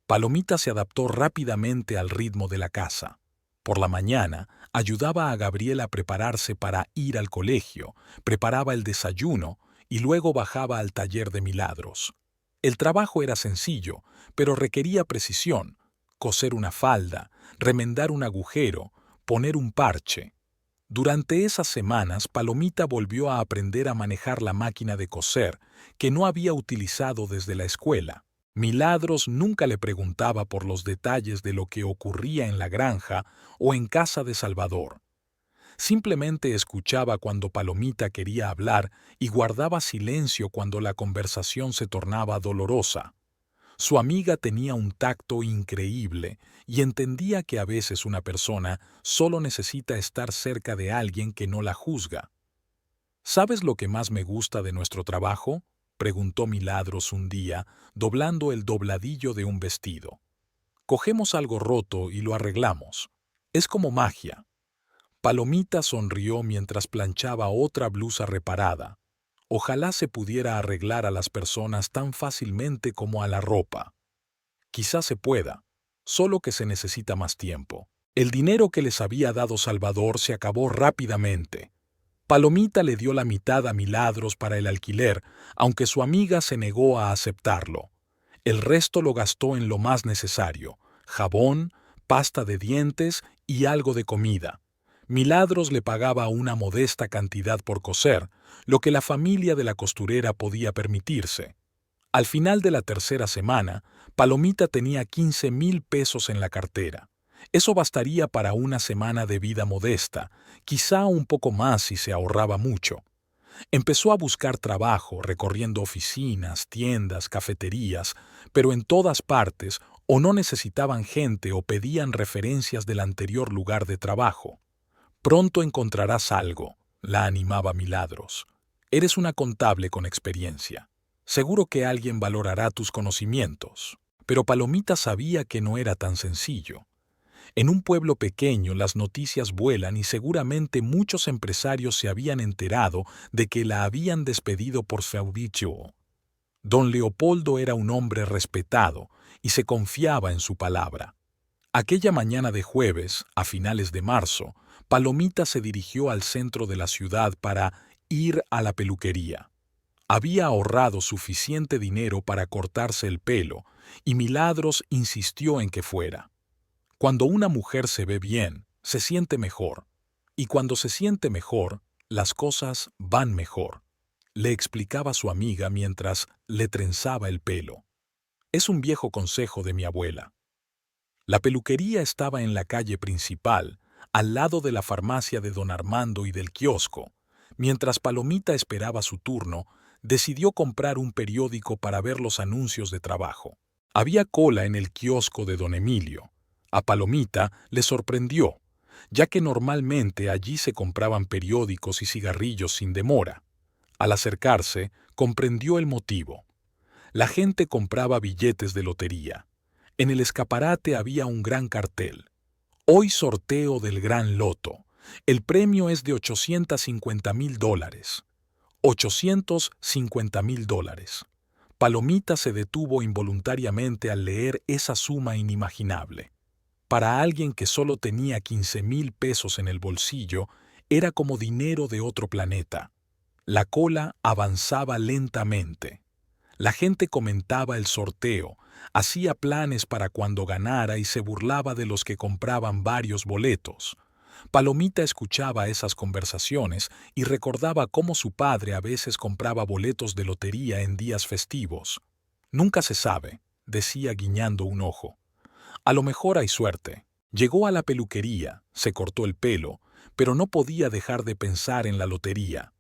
Palomita se adaptó rápidamente al ritmo de la casa. Por la mañana, ayudaba a Gabriel a prepararse para ir al colegio, preparaba el desayuno y luego bajaba al taller de Milagros. El trabajo era sencillo, pero requería precisión: coser una falda, remendar un agujero, poner un parche. Durante esas semanas, Palomita volvió a aprender a manejar la máquina de coser, que no había utilizado desde la escuela. Milagros nunca le preguntaba por los detalles de lo que ocurría en la granja o en casa de Salvador. Simplemente escuchaba cuando Palomita quería hablar y guardaba silencio cuando la conversación se tornaba dolorosa. Su amiga tenía un tacto increíble y entendía que a veces una persona solo necesita estar cerca de alguien que no la juzga. ¿Sabes lo que más me gusta de nuestro trabajo?, preguntó Milagros un día, doblando el dobladillo de un vestido. Cogemos algo roto y lo arreglamos. Es como magia. Palomita sonrió mientras planchaba otra blusa reparada. Ojalá se pudiera arreglar a las personas tan fácilmente como a la ropa. Quizás se pueda, solo que se necesita más tiempo. El dinero que les había dado Salvador se acabó rápidamente. Palomita le dio la mitad a Milagros para el alquiler, aunque su amiga se negó a aceptarlo. El resto lo gastó en lo más necesario: jabón, pasta de dientes y algo de comida. Milagros le pagaba una modesta cantidad por coser, lo que la familia de la costurera podía permitirse. Al final de la 3.ª semana, Palomita tenía 15,000 pesos en la cartera. Eso bastaría para una semana de vida modesta, quizá un poco más si se ahorraba mucho. Empezó a buscar trabajo, recorriendo oficinas, tiendas, cafeterías, pero en todas partes o no necesitaban gente o pedían referencias del anterior lugar de trabajo. «Pronto encontrarás algo», la animaba Milagros. «Eres una contable con experiencia. Seguro que alguien valorará tus conocimientos». Pero Palomita sabía que no era tan sencillo. En un pueblo pequeño las noticias vuelan y seguramente muchos empresarios se habían enterado de que la habían despedido por servicio. Don Leopoldo era un hombre respetado y se confiaba en su palabra. Aquella mañana de jueves, a finales de marzo, Palomita se dirigió al centro de la ciudad para ir a la peluquería. Había ahorrado suficiente dinero para cortarse el pelo y Milagros insistió en que fuera. Cuando una mujer se ve bien, se siente mejor. Y cuando se siente mejor, las cosas van mejor. le explicaba su amiga mientras le trenzaba el pelo. Es un viejo consejo de mi abuela. La peluquería estaba en la calle principal, al lado de la farmacia de don Armando y del kiosco. Mientras Palomita esperaba su turno, decidió comprar un periódico para ver los anuncios de trabajo. Había cola en el kiosco de don Emilio. A Palomita le sorprendió, ya que normalmente allí se compraban periódicos y cigarrillos sin demora. Al acercarse, comprendió el motivo. La gente compraba billetes de lotería. En el escaparate había un gran cartel. Hoy sorteo del Gran Loto. El premio es de $850,000. $850,000. Palomita se detuvo involuntariamente al leer esa suma inimaginable. Para alguien que solo tenía 15,000 pesos en el bolsillo, era como dinero de otro planeta. La cola avanzaba lentamente. La gente comentaba el sorteo, hacía planes para cuando ganara y se burlaba de los que compraban varios boletos. Palomita escuchaba esas conversaciones y recordaba cómo su padre a veces compraba boletos de lotería en días festivos. Nunca se sabe, decía guiñando un ojo. A lo mejor hay suerte. Llegó a la peluquería, se cortó el pelo, pero no podía dejar de pensar en la lotería.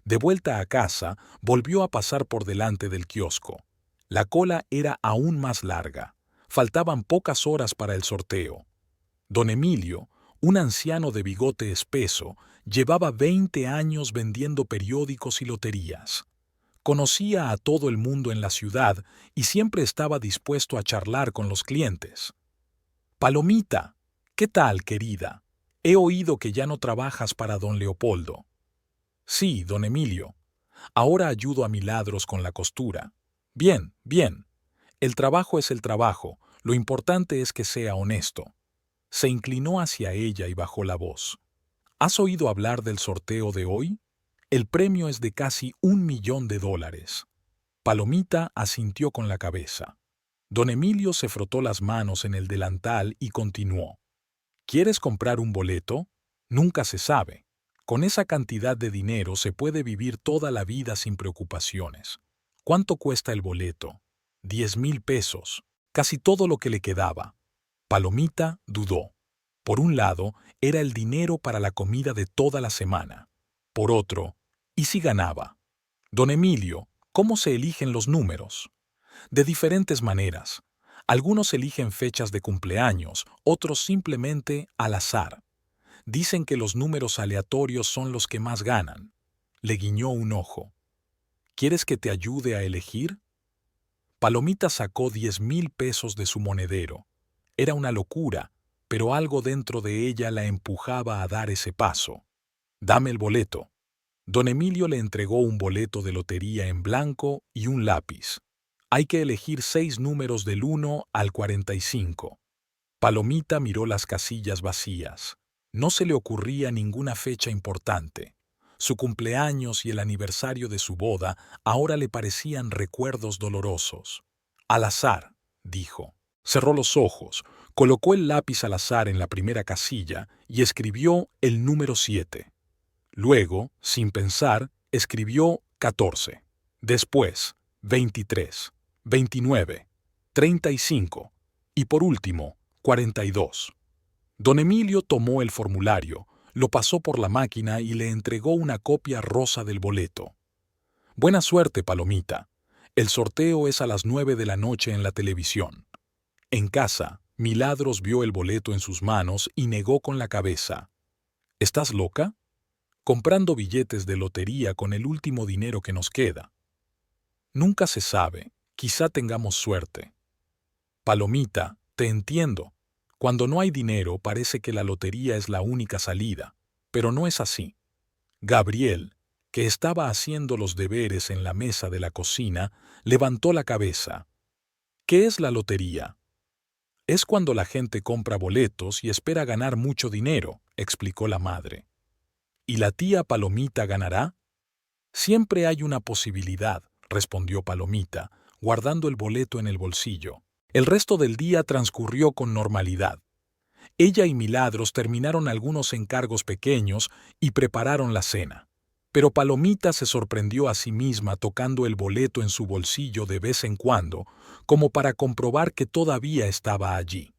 De vuelta a casa, volvió a pasar por delante del kiosco. La cola era aún más larga. Faltaban pocas horas para el sorteo. Don Emilio, un anciano de bigote espeso, llevaba 20 años vendiendo periódicos y loterías. Conocía a todo el mundo en la ciudad y siempre estaba dispuesto a charlar con los clientes. «Palomita, ¿qué tal, querida? He oído que ya no trabajas para don Leopoldo». «Sí, don Emilio. Ahora ayudo a Milagros con la costura». «Bien, bien. El trabajo es el trabajo. Lo importante es que sea honesto». Se inclinó hacia ella y bajó la voz. «¿Has oído hablar del sorteo de hoy? El premio es de casi $1,000,000». Palomita asintió con la cabeza. Don Emilio se frotó las manos en el delantal y continuó. ¿Quieres comprar un boleto? Nunca se sabe. Con esa cantidad de dinero se puede vivir toda la vida sin preocupaciones. ¿Cuánto cuesta el boleto? 10,000 pesos. Casi todo lo que le quedaba. Palomita dudó. Por un lado, era el dinero para la comida de toda la semana. Por otro, ¿y si ganaba? Don Emilio, ¿cómo se eligen los números? De diferentes maneras. Algunos eligen fechas de cumpleaños, otros simplemente al azar. Dicen que los números aleatorios son los que más ganan. Le guiñó un ojo. ¿Quieres que te ayude a elegir? Palomita sacó 10,000 pesos de su monedero. Era una locura, pero algo dentro de ella la empujaba a dar ese paso. Dame el boleto. Don Emilio le entregó un boleto de lotería en blanco y un lápiz. Hay que elegir 6 números del 1 al 45. Palomita miró las casillas vacías. No se le ocurría ninguna fecha importante. Su cumpleaños y el aniversario de su boda ahora le parecían recuerdos dolorosos. Al azar, dijo. Cerró los ojos, colocó el lápiz al azar en la primera casilla y escribió el número 7. Luego, sin pensar, escribió 14. Después, 23, 29, 35 y por último, 42. Don Emilio tomó el formulario, lo pasó por la máquina y le entregó una copia rosa del boleto. Buena suerte, Palomita. El sorteo es a las 9 de la noche en la televisión. En casa, Milagros vio el boleto en sus manos y negó con la cabeza. ¿Estás loca? Comprando billetes de lotería con el último dinero que nos queda. Nunca se sabe, quizá tengamos suerte. Palomita, te entiendo. Cuando no hay dinero parece que la lotería es la única salida, pero no es así. Gabriel, que estaba haciendo los deberes en la mesa de la cocina, levantó la cabeza. ¿Qué es la lotería? Es cuando la gente compra boletos y espera ganar mucho dinero, explicó la madre. ¿Y la tía Palomita ganará? Siempre hay una posibilidad, respondió Palomita, guardando el boleto en el bolsillo. El resto del día transcurrió con normalidad. Ella y Milagros terminaron algunos encargos pequeños y prepararon la cena. Pero Palomita se sorprendió a sí misma tocando el boleto en su bolsillo de vez en cuando, como para comprobar que todavía estaba allí.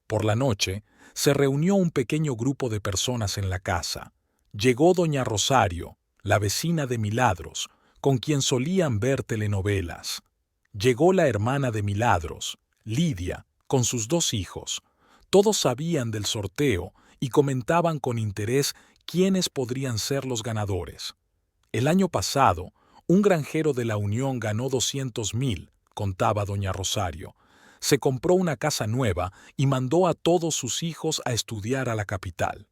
Por la noche, se reunió un pequeño grupo de personas en la casa. Llegó doña Rosario, la vecina de Milagros, con quien solían ver telenovelas. Llegó la hermana de Milagros, Lidia, con sus 2 hijos. Todos sabían del sorteo y comentaban con interés quiénes podrían ser los ganadores. El año pasado, un granjero de la Unión ganó 200,000, contaba doña Rosario. Se compró una casa nueva y mandó a todos sus hijos a estudiar a la capital.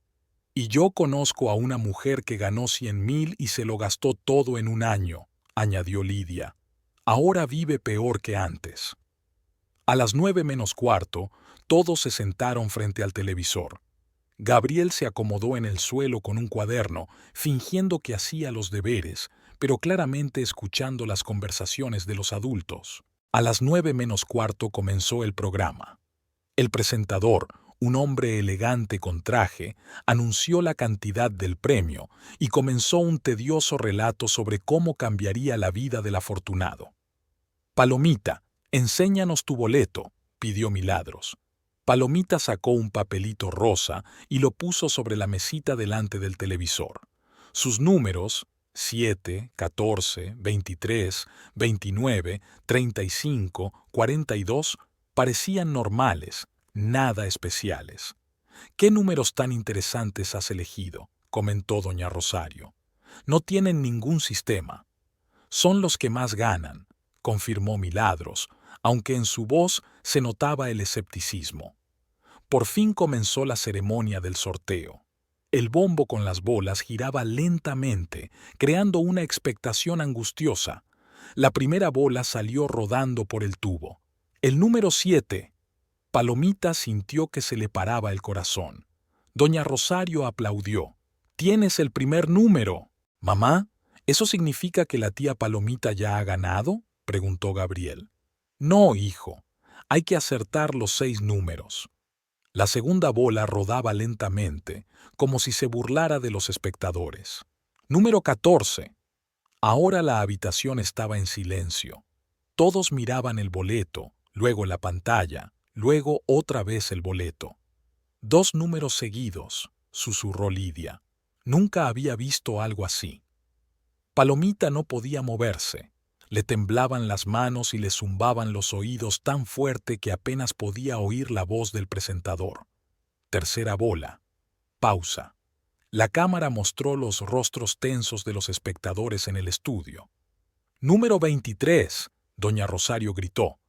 Y yo conozco a una mujer que ganó 100,000 y se lo gastó todo en un año, añadió Lidia. Ahora vive peor que antes. A las 9 menos cuarto, todos se sentaron frente al televisor. Gabriel se acomodó en el suelo con un cuaderno, fingiendo que hacía los deberes, pero claramente escuchando las conversaciones de los adultos. A las 9 menos cuarto comenzó el programa. El presentador, un hombre elegante con traje, anunció la cantidad del premio y comenzó un tedioso relato sobre cómo cambiaría la vida del afortunado. «Palomita, enséñanos tu boleto», pidió Milagros. Palomita sacó un papelito rosa y lo puso sobre la mesita delante del televisor. Sus números, 7, 14, 23, 29, 35, 42, parecían normales, nada especiales. «¿Qué números tan interesantes has elegido?», comentó doña Rosario. «No tienen ningún sistema». «Son los que más ganan», confirmó Milagros, aunque en su voz se notaba el escepticismo. Por fin comenzó la ceremonia del sorteo. El bombo con las bolas giraba lentamente, creando una expectación angustiosa. La primera bola salió rodando por el tubo. «El número 7». Palomita sintió que se le paraba el corazón. Doña Rosario aplaudió. «Tienes el primer número». «Mamá, ¿eso significa que la tía Palomita ya ha ganado?», preguntó Gabriel. «No, hijo. Hay que acertar los 6 números». La segunda bola rodaba lentamente, como si se burlara de los espectadores. «Número 14». Ahora la habitación estaba en silencio. Todos miraban el boleto, luego la pantalla, luego otra vez el boleto. «2 números seguidos», susurró Lidia. Nunca había visto algo así. Palomita no podía moverse. Le temblaban las manos y le zumbaban los oídos tan fuerte que apenas podía oír la voz del presentador. Tercera bola. Pausa. La cámara mostró los rostros tensos de los espectadores en el estudio. «Número 23», doña Rosario gritó.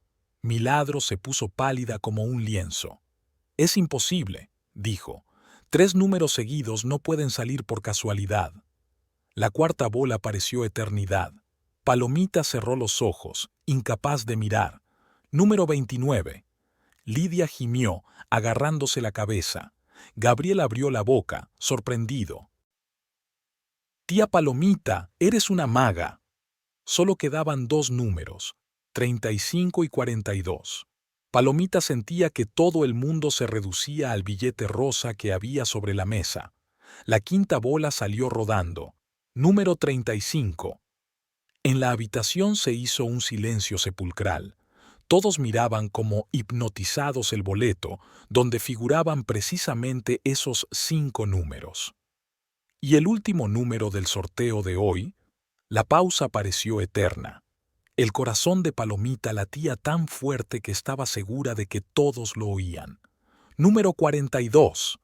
Milagros se puso pálida como un lienzo. «Es imposible», dijo. «3 números seguidos no pueden salir por casualidad». La cuarta bola pareció eternidad. Palomita cerró los ojos, incapaz de mirar. «Número 29». Lidia gimió, agarrándose la cabeza. Gabriel abrió la boca, sorprendido. «Tía Palomita, eres una maga». Solo quedaban 2 números, 35 y 42. Palomita sentía que todo el mundo se reducía al billete rosa que había sobre la mesa. La quinta bola salió rodando. Número 35. En la habitación se hizo un silencio sepulcral. Todos miraban como hipnotizados el boleto, donde figuraban precisamente esos 5 números. ¿Y el último número del sorteo de hoy? La pausa pareció eterna. El corazón de Palomita latía tan fuerte que estaba segura de que todos lo oían. «Número 42».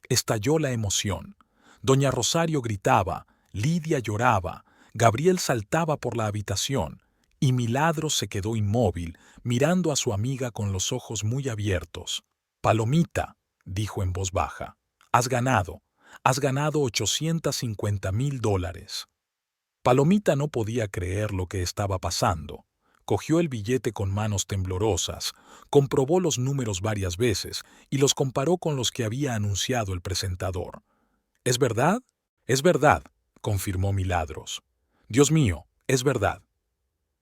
Estalló la emoción. Doña Rosario gritaba, Lidia lloraba, Gabriel saltaba por la habitación, y Milagros se quedó inmóvil, mirando a su amiga con los ojos muy abiertos. «Palomita», dijo en voz baja, has ganado $850,000. Palomita no podía creer lo que estaba pasando. Cogió el billete con manos temblorosas, comprobó los números varias veces y los comparó con los que había anunciado el presentador. «¿Es verdad? Es verdad», confirmó Milagros. «Dios mío, es verdad».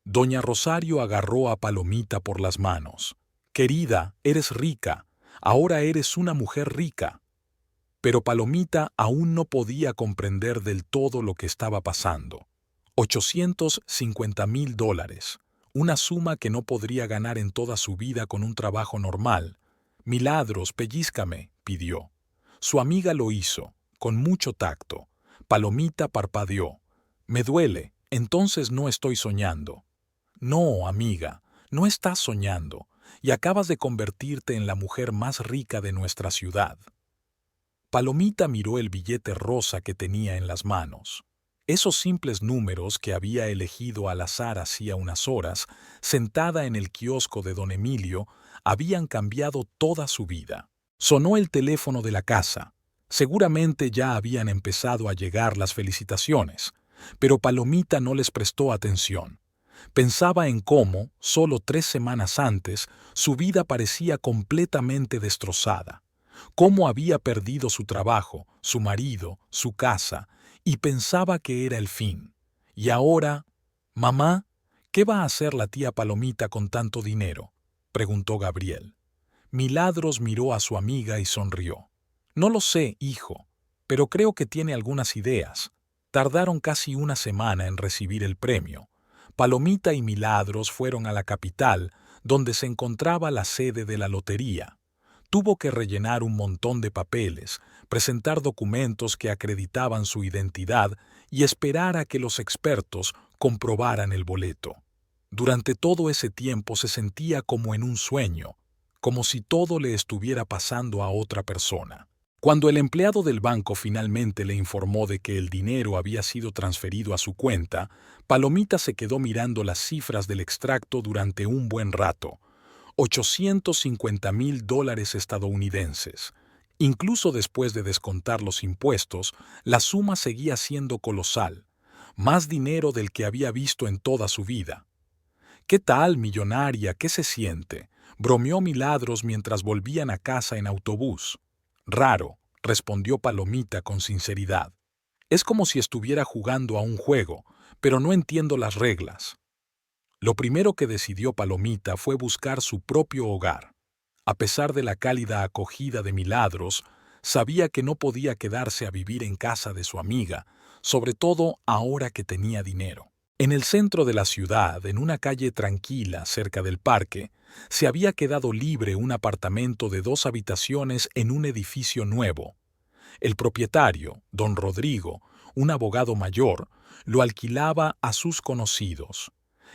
Doña Rosario agarró a Palomita por las manos. «Querida, eres rica. Ahora eres una mujer rica». Pero Palomita aún no podía comprender del todo lo que estaba pasando. $850,000, una suma que no podría ganar en toda su vida con un trabajo normal. «Milagros, pellízcame», pidió. Su amiga lo hizo, con mucho tacto. Palomita parpadeó. «Me duele, entonces no estoy soñando». «No, amiga, no estás soñando, y acabas de convertirte en la mujer más rica de nuestra ciudad». Palomita miró el billete rosa que tenía en las manos. Esos simples números que había elegido al azar hacía unas horas, sentada en el kiosco de don Emilio, habían cambiado toda su vida. Sonó el teléfono de la casa. Seguramente ya habían empezado a llegar las felicitaciones, pero Palomita no les prestó atención. Pensaba en cómo, solo 3 semanas antes, su vida parecía completamente destrozada. Cómo había perdido su trabajo, su marido, su casa, y pensaba que era el fin. Y ahora, «Mamá, ¿qué va a hacer la tía Palomita con tanto dinero?», preguntó Gabriel. Milagros miró a su amiga y sonrió. «No lo sé, hijo, pero creo que tiene algunas ideas». Tardaron casi una semana en recibir el premio. Palomita y Milagros fueron a la capital, donde se encontraba la sede de la lotería. Tuvo que rellenar un montón de papeles, presentar documentos que acreditaban su identidad y esperar a que los expertos comprobaran el boleto. Durante todo ese tiempo se sentía como en un sueño, como si todo le estuviera pasando a otra persona. Cuando el empleado del banco finalmente le informó de que el dinero había sido transferido a su cuenta, Palomita se quedó mirando las cifras del extracto durante un buen rato. $850,000 estadounidenses. Incluso después de descontar los impuestos, la suma seguía siendo colosal, más dinero del que había visto en toda su vida. «¿Qué tal, millonaria? ¿Qué se siente?», bromeó Milagros mientras volvían a casa en autobús. «Raro», respondió Palomita con sinceridad. «Es como si estuviera jugando a un juego, pero no entiendo las reglas». Lo primero que decidió Palomita fue buscar su propio hogar. A pesar de la cálida acogida de Milagros, sabía que no podía quedarse a vivir en casa de su amiga, sobre todo ahora que tenía dinero. En el centro de la ciudad, en una calle tranquila cerca del parque, se había quedado libre un apartamento de 2 habitaciones en un edificio nuevo. El propietario, don Rodrigo, un abogado mayor, lo alquilaba a sus conocidos.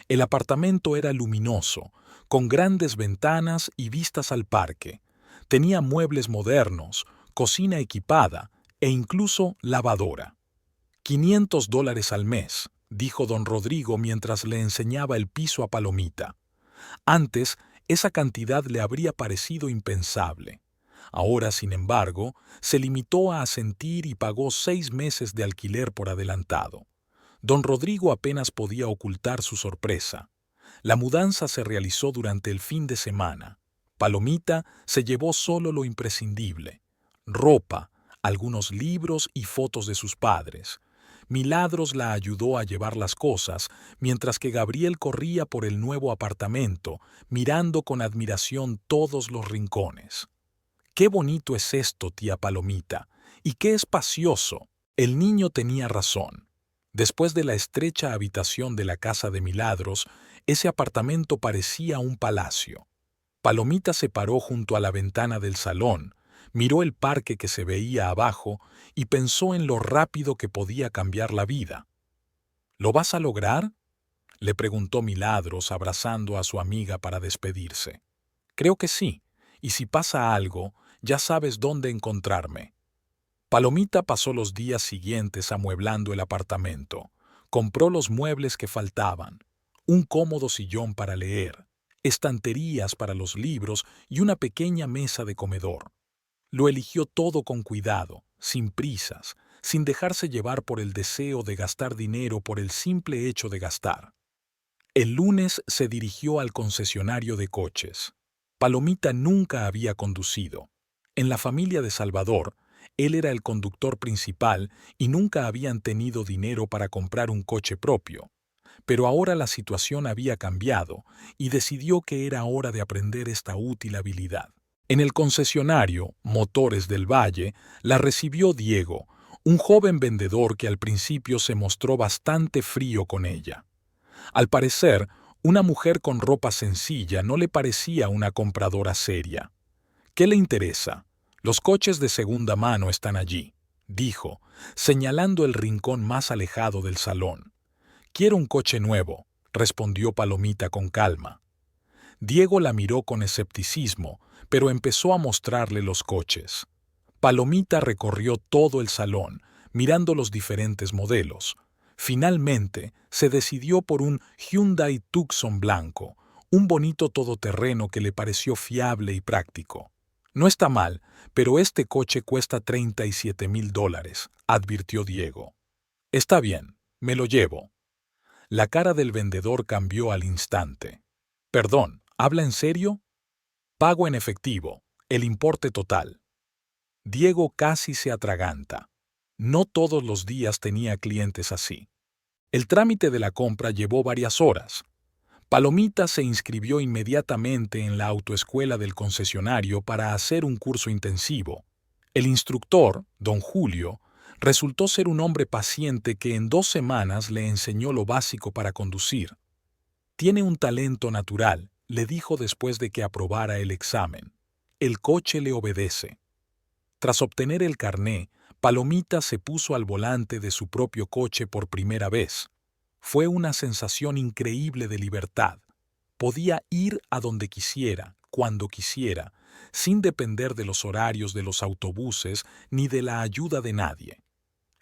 El apartamento era luminoso, con grandes ventanas y vistas al parque. Tenía muebles modernos, cocina equipada e incluso lavadora. $500 al mes, dijo don Rodrigo mientras le enseñaba el piso a Palomita. Antes, esa cantidad le habría parecido impensable. Ahora, sin embargo, se limitó a asentir y pagó 6 meses de alquiler por adelantado. Don Rodrigo apenas podía ocultar su sorpresa. La mudanza se realizó durante el fin de semana. Palomita se llevó solo lo imprescindible: ropa, algunos libros y fotos de sus padres. Milagros la ayudó a llevar las cosas, mientras que Gabriel corría por el nuevo apartamento, mirando con admiración todos los rincones. «Qué bonito es esto, tía Palomita, y qué espacioso». El niño tenía razón. Después de la estrecha habitación de la casa de Milagros, ese apartamento parecía un palacio. Palomita se paró junto a la ventana del salón, miró el parque que se veía abajo y pensó en lo rápido que podía cambiar la vida. «¿Lo vas a lograr?», le preguntó Milagros abrazando a su amiga para despedirse. «Creo que sí, y si pasa algo, ya sabes dónde encontrarme». Palomita pasó los días siguientes amueblando el apartamento. Compró los muebles que faltaban: un cómodo sillón para leer, estanterías para los libros y una pequeña mesa de comedor. Lo eligió todo con cuidado, sin prisas, sin dejarse llevar por el deseo de gastar dinero por el simple hecho de gastar. El lunes se dirigió al concesionario de coches. Palomita nunca había conducido. En la familia de Salvador, él era el conductor principal y nunca habían tenido dinero para comprar un coche propio. Pero ahora la situación había cambiado y decidió que era hora de aprender esta útil habilidad. En el concesionario Motores del Valle la recibió Diego, un joven vendedor que al principio se mostró bastante frío con ella. Al parecer, una mujer con ropa sencilla no le parecía una compradora seria. ¿Qué le interesa? Los coches de segunda mano están allí, dijo, señalando el rincón más alejado del salón. Quiero un coche nuevo, respondió Palomita con calma. Diego la miró con escepticismo, pero empezó a mostrarle los coches. Palomita recorrió todo el salón, mirando los diferentes modelos. Finalmente, se decidió por un Hyundai Tucson blanco, un bonito todoterreno que le pareció fiable y práctico. No está mal, pero este coche cuesta $37,000, advirtió Diego. Está bien, me lo llevo. La cara del vendedor cambió al instante. Perdón, ¿habla en serio? Pago en efectivo, el importe total. Diego casi se atraganta. No todos los días tenía clientes así. El trámite de la compra llevó varias horas. Palomita se inscribió inmediatamente en la autoescuela del concesionario para hacer un curso intensivo. El instructor, don Julio, resultó ser un hombre paciente que en 2 semanas le enseñó lo básico para conducir. Tiene un talento natural, le dijo después de que aprobara el examen. El coche le obedece. Tras obtener el carné, Palomita se puso al volante de su propio coche por primera vez. Fue una sensación increíble de libertad. Podía ir a donde quisiera, cuando quisiera, sin depender de los horarios de los autobuses ni de la ayuda de nadie.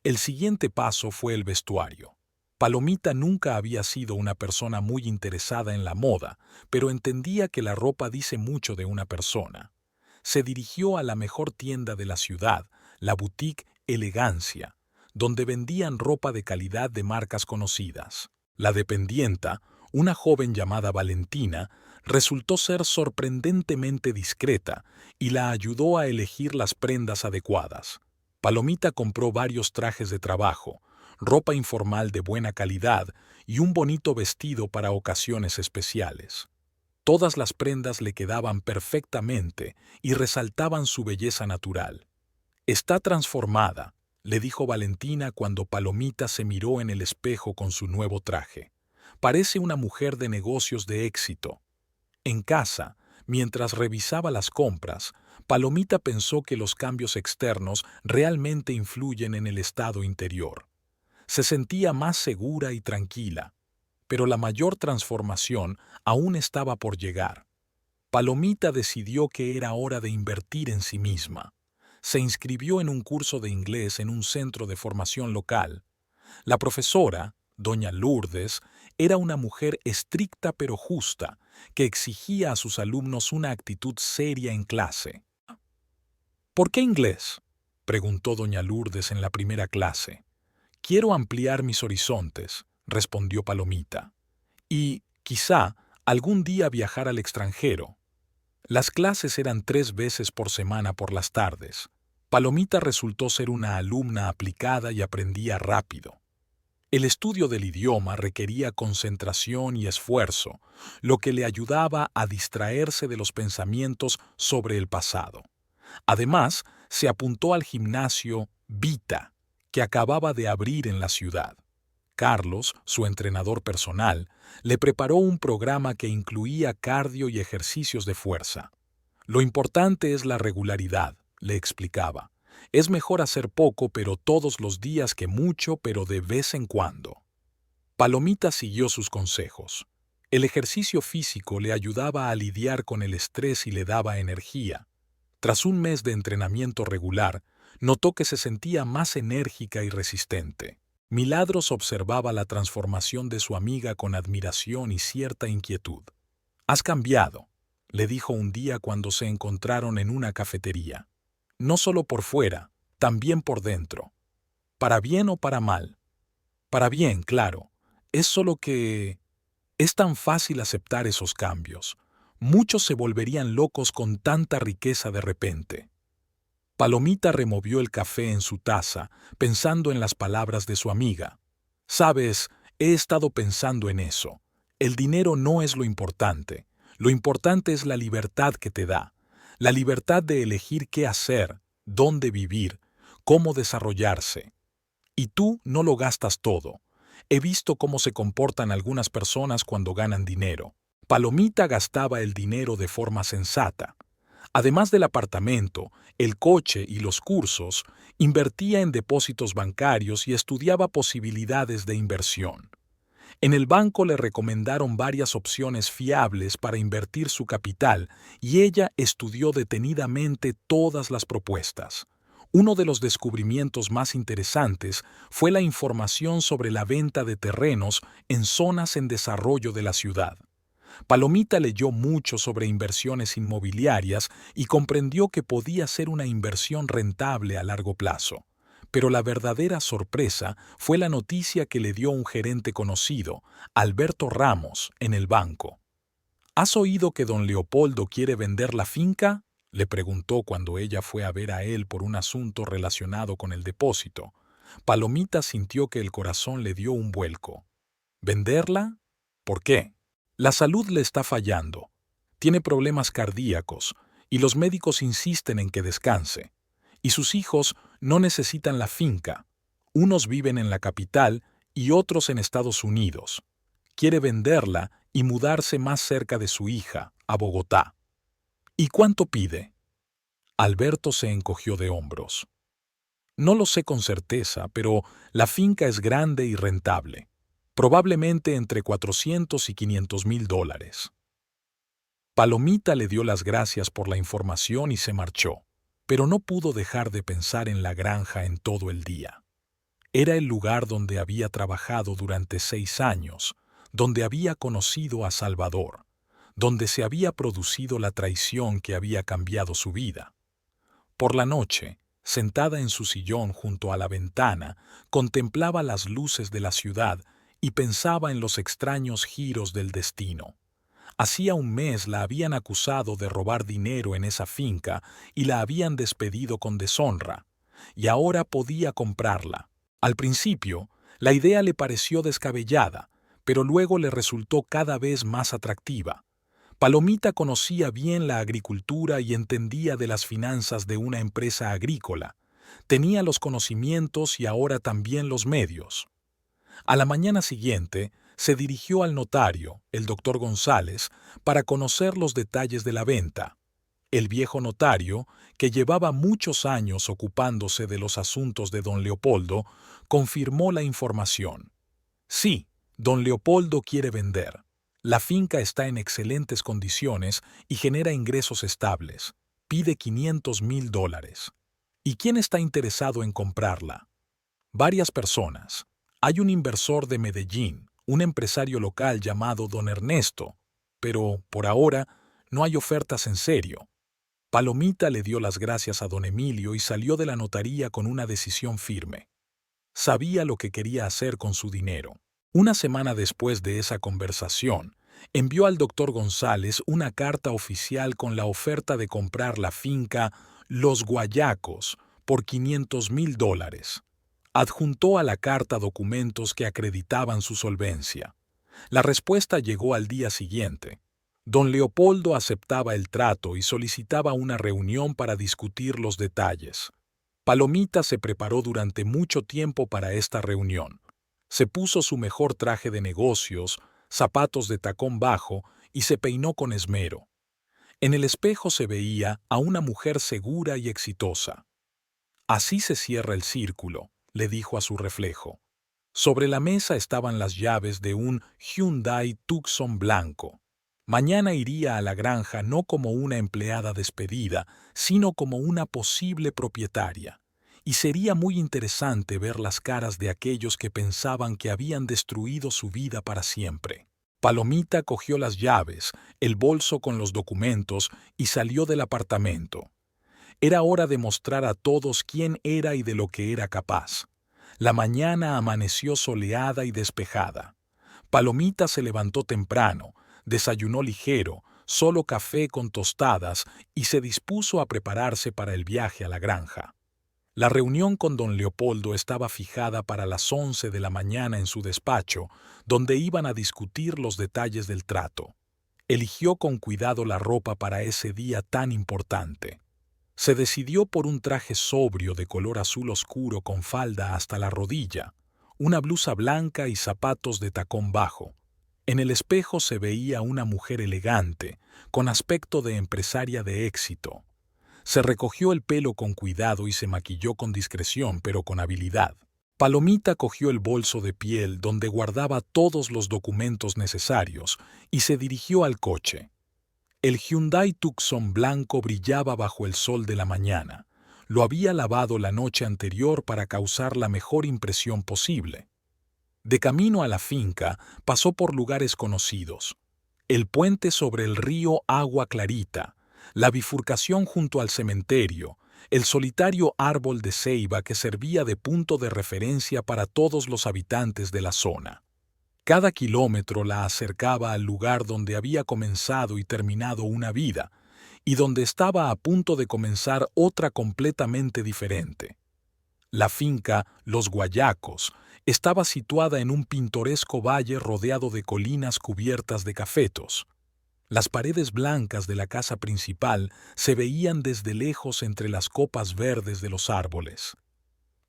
El siguiente paso fue el vestuario. Palomita nunca había sido una persona muy interesada en la moda, pero entendía que la ropa dice mucho de una persona. Se dirigió a la mejor tienda de la ciudad, la boutique Elegancia, donde vendían ropa de calidad de marcas conocidas. La dependienta, una joven llamada Valentina, resultó ser sorprendentemente discreta y la ayudó a elegir las prendas adecuadas. Palomita compró varios trajes de trabajo, ropa informal de buena calidad y un bonito vestido para ocasiones especiales. Todas las prendas le quedaban perfectamente y resaltaban su belleza natural. «Está transformada», le dijo Valentina cuando Palomita se miró en el espejo con su nuevo traje. «Parece una mujer de negocios de éxito». En casa, mientras revisaba las compras, Palomita pensó que los cambios externos realmente influyen en el estado interior. Se sentía más segura y tranquila, pero la mayor transformación aún estaba por llegar. Palomita decidió que era hora de invertir en sí misma. Se inscribió en un curso de inglés en un centro de formación local. La profesora, doña Lourdes, era una mujer estricta pero justa, que exigía a sus alumnos una actitud seria en clase. «¿Por qué inglés?», preguntó doña Lourdes en la primera clase. «Quiero ampliar mis horizontes», respondió Palomita. «Y, quizá, algún día viajar al extranjero». Las clases eran 3 veces por semana por las tardes. Palomita resultó ser una alumna aplicada y aprendía rápido. El estudio del idioma requería concentración y esfuerzo, lo que le ayudaba a distraerse de los pensamientos sobre el pasado. Además, se apuntó al gimnasio Vita, que acababa de abrir en la ciudad. Carlos, su entrenador personal, le preparó un programa que incluía cardio y ejercicios de fuerza. «Lo importante es la regularidad», le explicaba. «Es mejor hacer poco pero todos los días que mucho pero de vez en cuando». Palomita siguió sus consejos. El ejercicio físico le ayudaba a lidiar con el estrés y le daba energía. Tras un mes de entrenamiento regular, notó que se sentía más enérgica y resistente. Milagros observaba la transformación de su amiga con admiración y cierta inquietud. «Has cambiado», le dijo un día cuando se encontraron en una cafetería. «No solo por fuera, también por dentro. ¿Para bien o para mal?». «Para bien, claro. Es solo que es tan fácil aceptar esos cambios. Muchos se volverían locos con tanta riqueza de repente». Palomita removió el café en su taza, pensando en las palabras de su amiga. «Sabes, he estado pensando en eso. El dinero no es lo importante. Lo importante es la libertad que te da. la libertad de elegir qué hacer, dónde vivir, cómo desarrollarse. Y tú no lo gastas todo. He visto cómo se comportan algunas personas cuando ganan dinero. Palomita gastaba el dinero de forma sensata. Además del apartamento, el coche y los cursos, invertía en depósitos bancarios y estudiaba posibilidades de inversión. En el banco le recomendaron varias opciones fiables para invertir su capital y ella estudió detenidamente todas las propuestas. Uno de los descubrimientos más interesantes fue la información sobre la venta de terrenos en zonas en desarrollo de la ciudad. Palomita leyó mucho sobre inversiones inmobiliarias y comprendió que podía ser una inversión rentable a largo plazo. Pero la verdadera sorpresa fue la noticia que le dio un gerente conocido, Alberto Ramos, en el banco. ¿Has oído que don Leopoldo quiere vender la finca?, le preguntó cuando ella fue a ver a él por un asunto relacionado con el depósito. Palomita sintió que el corazón le dio un vuelco. ¿Venderla? ¿Por qué? La salud le está fallando. Tiene problemas cardíacos y los médicos insisten en que descanse. Y sus hijos no necesitan la finca. Unos viven en la capital y otros en Estados Unidos. Quiere venderla y mudarse más cerca de su hija, a Bogotá. ¿Y cuánto pide? Alberto se encogió de hombros. No lo sé con certeza, pero la finca es grande y rentable. Probablemente entre 400 y 500,000 dólares. Palomita le dio las gracias por la información y se marchó, pero no pudo dejar de pensar en la granja en todo el día. Era el lugar donde había trabajado durante 6 años, donde había conocido a Salvador, donde se había producido la traición que había cambiado su vida. Por la noche, sentada en su sillón junto a la ventana, contemplaba las luces de la ciudad y pensaba en los extraños giros del destino. Hacía un mes la habían acusado de robar dinero en esa finca y la habían despedido con deshonra, y ahora podía comprarla. Al principio, la idea le pareció descabellada, pero luego le resultó cada vez más atractiva. Palomita conocía bien la agricultura y entendía de las finanzas de una empresa agrícola. Tenía los conocimientos y ahora también los medios. A la mañana siguiente, se dirigió al notario, el doctor González, para conocer los detalles de la venta. El viejo notario, que llevaba muchos años ocupándose de los asuntos de don Leopoldo, confirmó la información. Sí, don Leopoldo quiere vender. La finca está en excelentes condiciones y genera ingresos estables. Pide 500,000 dólares. ¿Y quién está interesado en comprarla? Varias personas. Hay un inversor de Medellín, un empresario local llamado don Ernesto, pero, por ahora, no hay ofertas en serio. Palomita le dio las gracias a don Emilio y salió de la notaría con una decisión firme. Sabía lo que quería hacer con su dinero. Una semana después de esa conversación, envió al doctor González una carta oficial con la oferta de comprar la finca Los Guayacos por 500,000 dólares. Adjuntó a la carta documentos que acreditaban su solvencia. La respuesta llegó al día siguiente. Don Leopoldo aceptaba el trato y solicitaba una reunión para discutir los detalles. Palomita se preparó durante mucho tiempo para esta reunión. Se puso su mejor traje de negocios, zapatos de tacón bajo y se peinó con esmero. En el espejo se veía a una mujer segura y exitosa. Así se cierra el círculo, le dijo a su reflejo. Sobre la mesa estaban las llaves de un Hyundai Tucson blanco. Mañana iría a la granja no como una empleada despedida, sino como una posible propietaria. Y sería muy interesante ver las caras de aquellos que pensaban que habían destruido su vida para siempre. Palomita cogió las llaves, el bolso con los documentos y salió del apartamento. Era hora de mostrar a todos quién era y de lo que era capaz. La mañana amaneció soleada y despejada. Palomita se levantó temprano, desayunó ligero, solo café con tostadas y se dispuso a prepararse para el viaje a la granja. La reunión con don Leopoldo estaba fijada para las 11 de la mañana en su despacho, donde iban a discutir los detalles del trato. Eligió con cuidado la ropa para ese día tan importante. Se decidió por un traje sobrio de color azul oscuro con falda hasta la rodilla, una blusa blanca y zapatos de tacón bajo. En el espejo se veía una mujer elegante, con aspecto de empresaria de éxito. Se recogió el pelo con cuidado y se maquilló con discreción, pero con habilidad. Palomita cogió el bolso de piel donde guardaba todos los documentos necesarios y se dirigió al coche. El Hyundai Tucson blanco brillaba bajo el sol de la mañana. Lo había lavado la noche anterior para causar la mejor impresión posible. De camino a la finca, pasó por lugares conocidos. El puente sobre el río Agua Clarita, la bifurcación junto al cementerio, el solitario árbol de ceiba que servía de punto de referencia para todos los habitantes de la zona. Cada kilómetro la acercaba al lugar donde había comenzado y terminado una vida, y donde estaba a punto de comenzar otra completamente diferente. La finca Los Guayacos estaba situada en un pintoresco valle rodeado de colinas cubiertas de cafetos. Las paredes blancas de la casa principal se veían desde lejos entre las copas verdes de los árboles.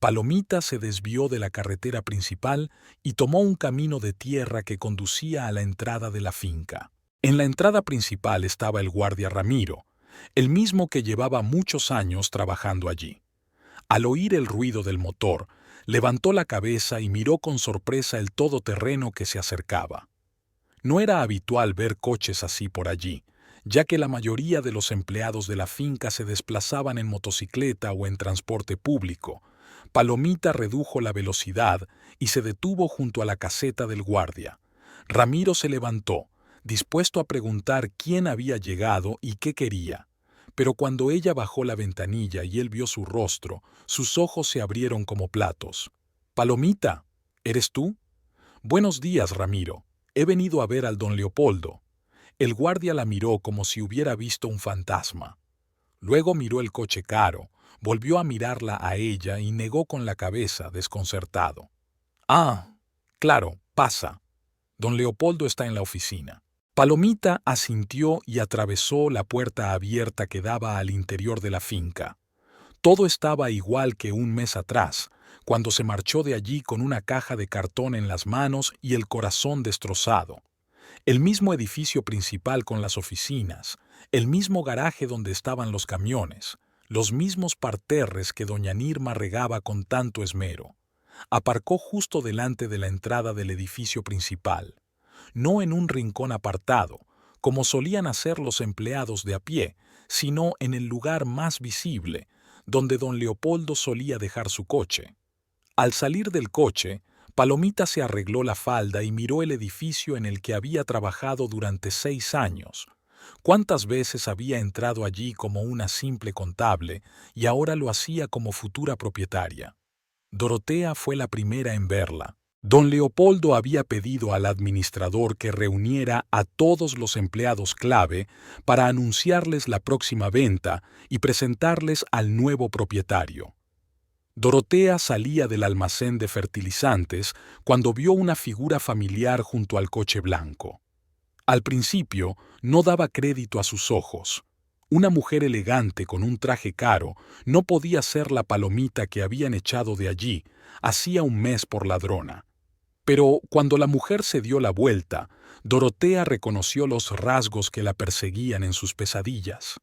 Palomita se desvió de la carretera principal y tomó un camino de tierra que conducía a la entrada de la finca. En la entrada principal estaba el guardia Ramiro, el mismo que llevaba muchos años trabajando allí. Al oír el ruido del motor, levantó la cabeza y miró con sorpresa el todoterreno que se acercaba. No era habitual ver coches así por allí, ya que la mayoría de los empleados de la finca se desplazaban en motocicleta o en transporte público. Palomita redujo la velocidad y se detuvo junto a la caseta del guardia. Ramiro se levantó, dispuesto a preguntar quién había llegado y qué quería. Pero cuando ella bajó la ventanilla y él vio su rostro, sus ojos se abrieron como platos. «Palomita, ¿eres tú?» «Buenos días, Ramiro. He venido a ver al don Leopoldo». El guardia la miró como si hubiera visto un fantasma. Luego miró el coche caro, volvió a mirarla a ella y negó con la cabeza, desconcertado. «Ah, claro, pasa. Don Leopoldo está en la oficina». Palomita asintió y atravesó la puerta abierta que daba al interior de la finca. Todo estaba igual que un mes atrás, cuando se marchó de allí con una caja de cartón en las manos y el corazón destrozado. El mismo edificio principal con las oficinas, el mismo garaje donde estaban los camiones, los mismos parterres que doña Nirma regaba con tanto esmero. Aparcó justo delante de la entrada del edificio principal, no en un rincón apartado, como solían hacer los empleados de a pie, sino en el lugar más visible, donde don Leopoldo solía dejar su coche. Al salir del coche, Palomita se arregló la falda y miró el edificio en el que había trabajado durante 6 años. ¿Cuántas veces había entrado allí como una simple contable y ahora lo hacía como futura propietaria? Dorotea fue la primera en verla. Don Leopoldo había pedido al administrador que reuniera a todos los empleados clave para anunciarles la próxima venta y presentarles al nuevo propietario. Dorotea salía del almacén de fertilizantes cuando vio una figura familiar junto al coche blanco. Al principio no daba crédito a sus ojos. Una mujer elegante con un traje caro no podía ser la Palomita que habían echado de allí hacía un mes por ladrona. Pero cuando la mujer se dio la vuelta, Dorotea reconoció los rasgos que la perseguían en sus pesadillas.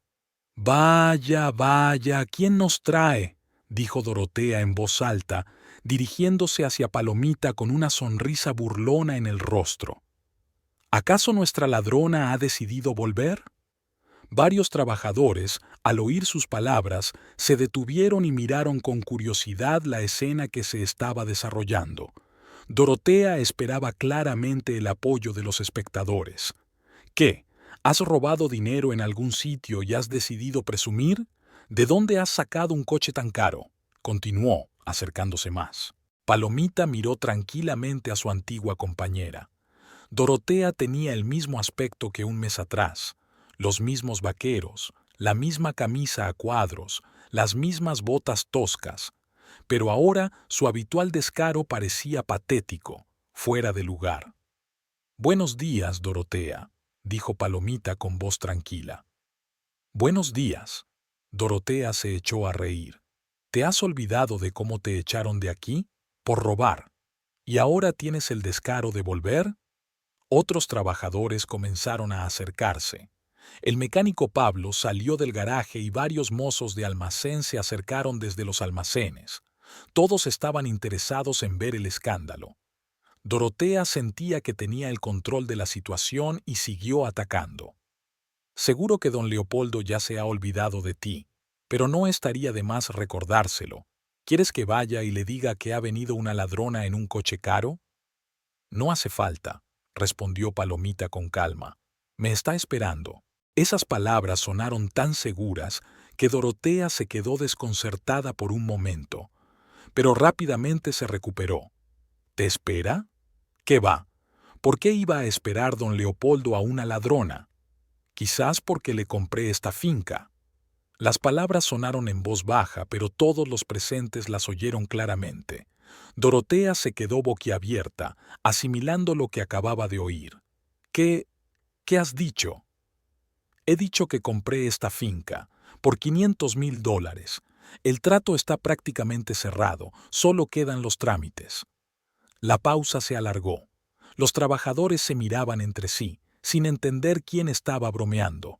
«Vaya, vaya, ¿quién nos trae?», dijo Dorotea en voz alta, dirigiéndose hacia Palomita con una sonrisa burlona en el rostro. ¿Acaso nuestra ladrona ha decidido volver? Varios trabajadores, al oír sus palabras, se detuvieron y miraron con curiosidad la escena que se estaba desarrollando. Dorotea esperaba claramente el apoyo de los espectadores. ¿Qué? ¿Has robado dinero en algún sitio y has decidido presumir? ¿De dónde has sacado un coche tan caro?, continuó, acercándose más. Palomita miró tranquilamente a su antigua compañera. Dorotea tenía el mismo aspecto que un mes atrás, los mismos vaqueros, la misma camisa a cuadros, las mismas botas toscas, pero ahora su habitual descaro parecía patético, fuera de lugar. «Buenos días, Dorotea». dijo Palomita con voz tranquila. Buenos días. Dorotea se echó a reír. ¿Te has olvidado de cómo te echaron de aquí? Por robar. ¿Y ahora tienes el descaro de volver? Otros trabajadores comenzaron a acercarse. El mecánico Pablo salió del garaje y varios mozos de almacén se acercaron desde los almacenes. Todos estaban interesados en ver el escándalo. Dorotea sentía que tenía el control de la situación y siguió atacando. Seguro que don Leopoldo ya se ha olvidado de ti, pero no estaría de más recordárselo. ¿Quieres que vaya y le diga que ha venido una ladrona en un coche caro? No hace falta, respondió Palomita con calma. Me está esperando. Esas palabras sonaron tan seguras que Dorotea se quedó desconcertada por un momento, pero rápidamente se recuperó. ¿Te espera? ¿Qué va? ¿Por qué iba a esperar don Leopoldo a una ladrona? Quizás porque le compré esta finca. Las palabras sonaron en voz baja, pero todos los presentes las oyeron claramente. Dorotea se quedó boquiabierta, asimilando lo que acababa de oír. ¿Qué has dicho? He dicho que compré esta finca, por $500,000. El trato está prácticamente cerrado, solo quedan los trámites. La pausa se alargó. Los trabajadores se miraban entre sí, sin entender quién estaba bromeando.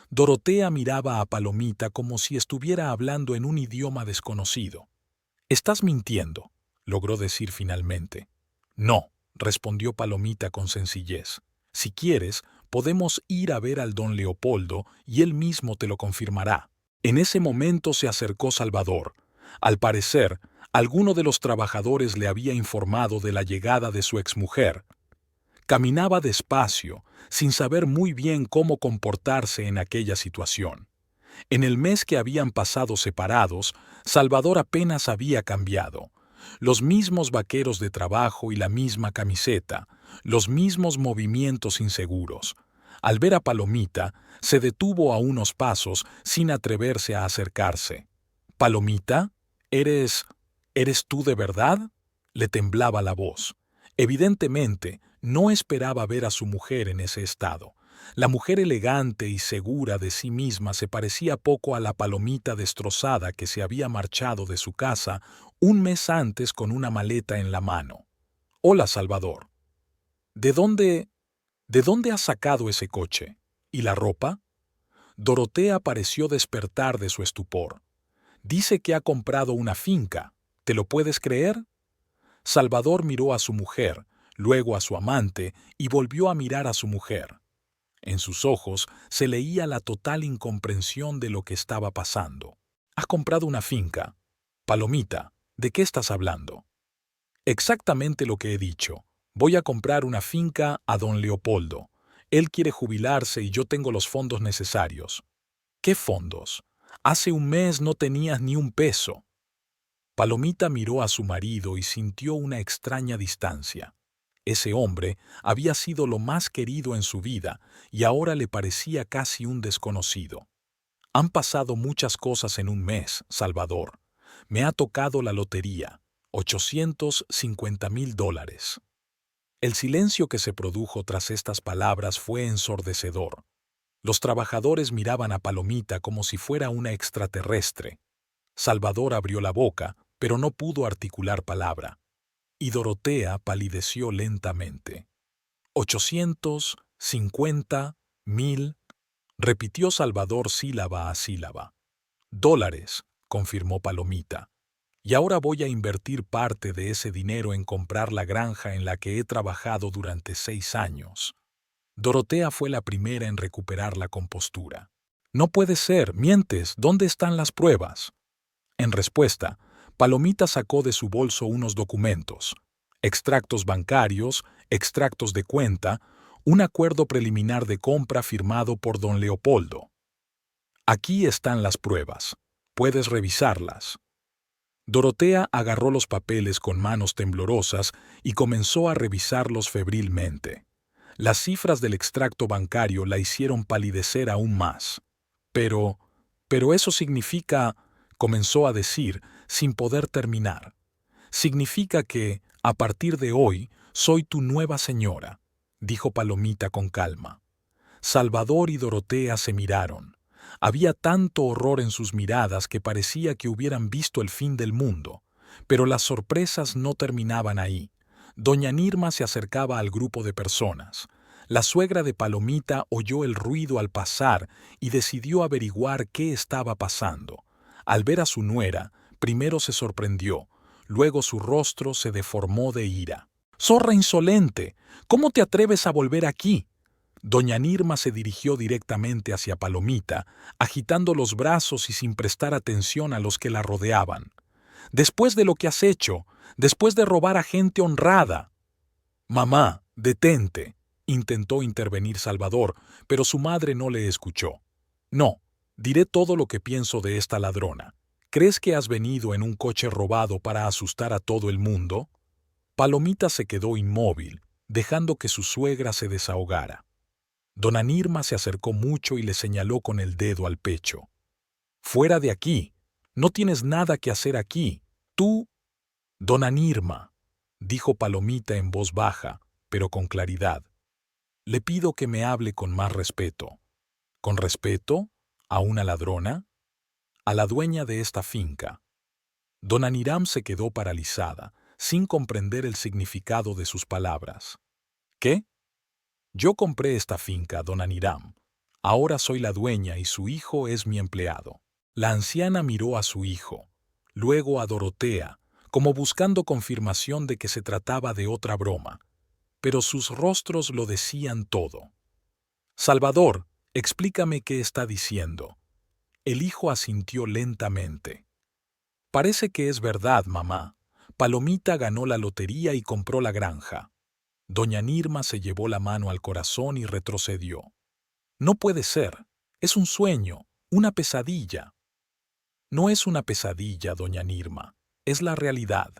Dorotea miraba a Palomita como si estuviera hablando en un idioma desconocido. «Estás mintiendo», logró decir finalmente. «No», respondió Palomita con sencillez. «Si quieres, podemos ir a ver al don Leopoldo y él mismo te lo confirmará». En ese momento se acercó Salvador. Al parecer, alguno de los trabajadores le había informado de la llegada de su exmujer. Caminaba despacio, sin saber muy bien cómo comportarse en aquella situación. En el mes que habían pasado separados, Salvador apenas había cambiado. Los mismos vaqueros de trabajo y la misma camiseta, los mismos movimientos inseguros. Al ver a Palomita, se detuvo a unos pasos sin atreverse a acercarse. «¿Palomita? ¿Eres tú de verdad?», le temblaba la voz. Evidentemente, no esperaba ver a su mujer en ese estado. La mujer elegante y segura de sí misma se parecía poco a la Palomita destrozada que se había marchado de su casa un mes antes con una maleta en la mano. «Hola, Salvador. ¿De dónde has sacado ese coche? ¿Y la ropa?» Dorotea pareció despertar de su estupor. «Dice que ha comprado una finca. ¿Te lo puedes creer?» Salvador miró a su mujer, luego a su amante y volvió a mirar a su mujer. En sus ojos se leía la total incomprensión de lo que estaba pasando. «¿Has comprado una finca? Palomita, ¿de qué estás hablando?» «Exactamente lo que he dicho. Voy a comprar una finca a don Leopoldo. Él quiere jubilarse y yo tengo los fondos necesarios». «¿Qué fondos? Hace un mes no tenías ni un peso». Palomita miró a su marido y sintió una extraña distancia. Ese hombre había sido lo más querido en su vida y ahora le parecía casi un desconocido. «Han pasado muchas cosas en un mes, Salvador. Me ha tocado la lotería, $850,000. El silencio que se produjo tras estas palabras fue ensordecedor. Los trabajadores miraban a Palomita como si fuera una extraterrestre. Salvador abrió la boca, pero no pudo articular palabra. Y Dorotea palideció lentamente. $850,000, repitió Salvador sílaba a sílaba. «Dólares», confirmó Palomita. «Y ahora voy a invertir parte de ese dinero en comprar la granja en la que he trabajado durante 6 años». Dorotea fue la primera en recuperar la compostura. «No puede ser, mientes, ¿dónde están las pruebas?» En respuesta, Palomita sacó de su bolso unos documentos, extractos bancarios, extractos de cuenta, un acuerdo preliminar de compra firmado por don Leopoldo. «Aquí están las pruebas. Puedes revisarlas». Dorotea agarró los papeles con manos temblorosas y comenzó a revisarlos febrilmente. Las cifras del extracto bancario la hicieron palidecer aún más. Pero eso significa, comenzó a decir, sin poder terminar. «Significa que, a partir de hoy, soy tu nueva señora», dijo Palomita con calma. Salvador y Dorotea se miraron. Había tanto horror en sus miradas que parecía que hubieran visto el fin del mundo. Pero las sorpresas no terminaban ahí. Doña Nirma se acercaba al grupo de personas. La suegra de Palomita oyó el ruido al pasar y decidió averiguar qué estaba pasando. Al ver a su nuera, primero se sorprendió, luego su rostro se deformó de ira. ¡Zorra insolente! ¿Cómo te atreves a volver aquí? Doña Nirma se dirigió directamente hacia Palomita, agitando los brazos y sin prestar atención a los que la rodeaban. Después de lo que has hecho, después de robar a gente honrada. Mamá, detente, intentó intervenir Salvador, pero su madre no le escuchó. No, diré todo lo que pienso de esta ladrona. ¿Crees que has venido en un coche robado para asustar a todo el mundo? Palomita se quedó inmóvil, dejando que su suegra se desahogara. Dona Nirma se acercó mucho y le señaló con el dedo al pecho. «Fuera de aquí. No tienes nada que hacer aquí. Tú...» «Dona Nirma», dijo Palomita en voz baja, pero con claridad. «Le pido que me hable con más respeto». ¿Con respeto? ¿A una ladrona? A la dueña de esta finca. Dona Niram se quedó paralizada, sin comprender el significado de sus palabras. ¿Qué? Yo compré esta finca, dona Niram. Ahora soy la dueña y su hijo es mi empleado. La anciana miró a su hijo, luego a Dorotea, como buscando confirmación de que se trataba de otra broma. Pero sus rostros lo decían todo. Salvador, explícame qué está diciendo. El hijo asintió lentamente. Parece que es verdad, mamá. Palomita ganó la lotería y compró la granja. Doña Nirma se llevó la mano al corazón y retrocedió. No puede ser. Es un sueño, una pesadilla. No es una pesadilla, doña Nirma. Es la realidad.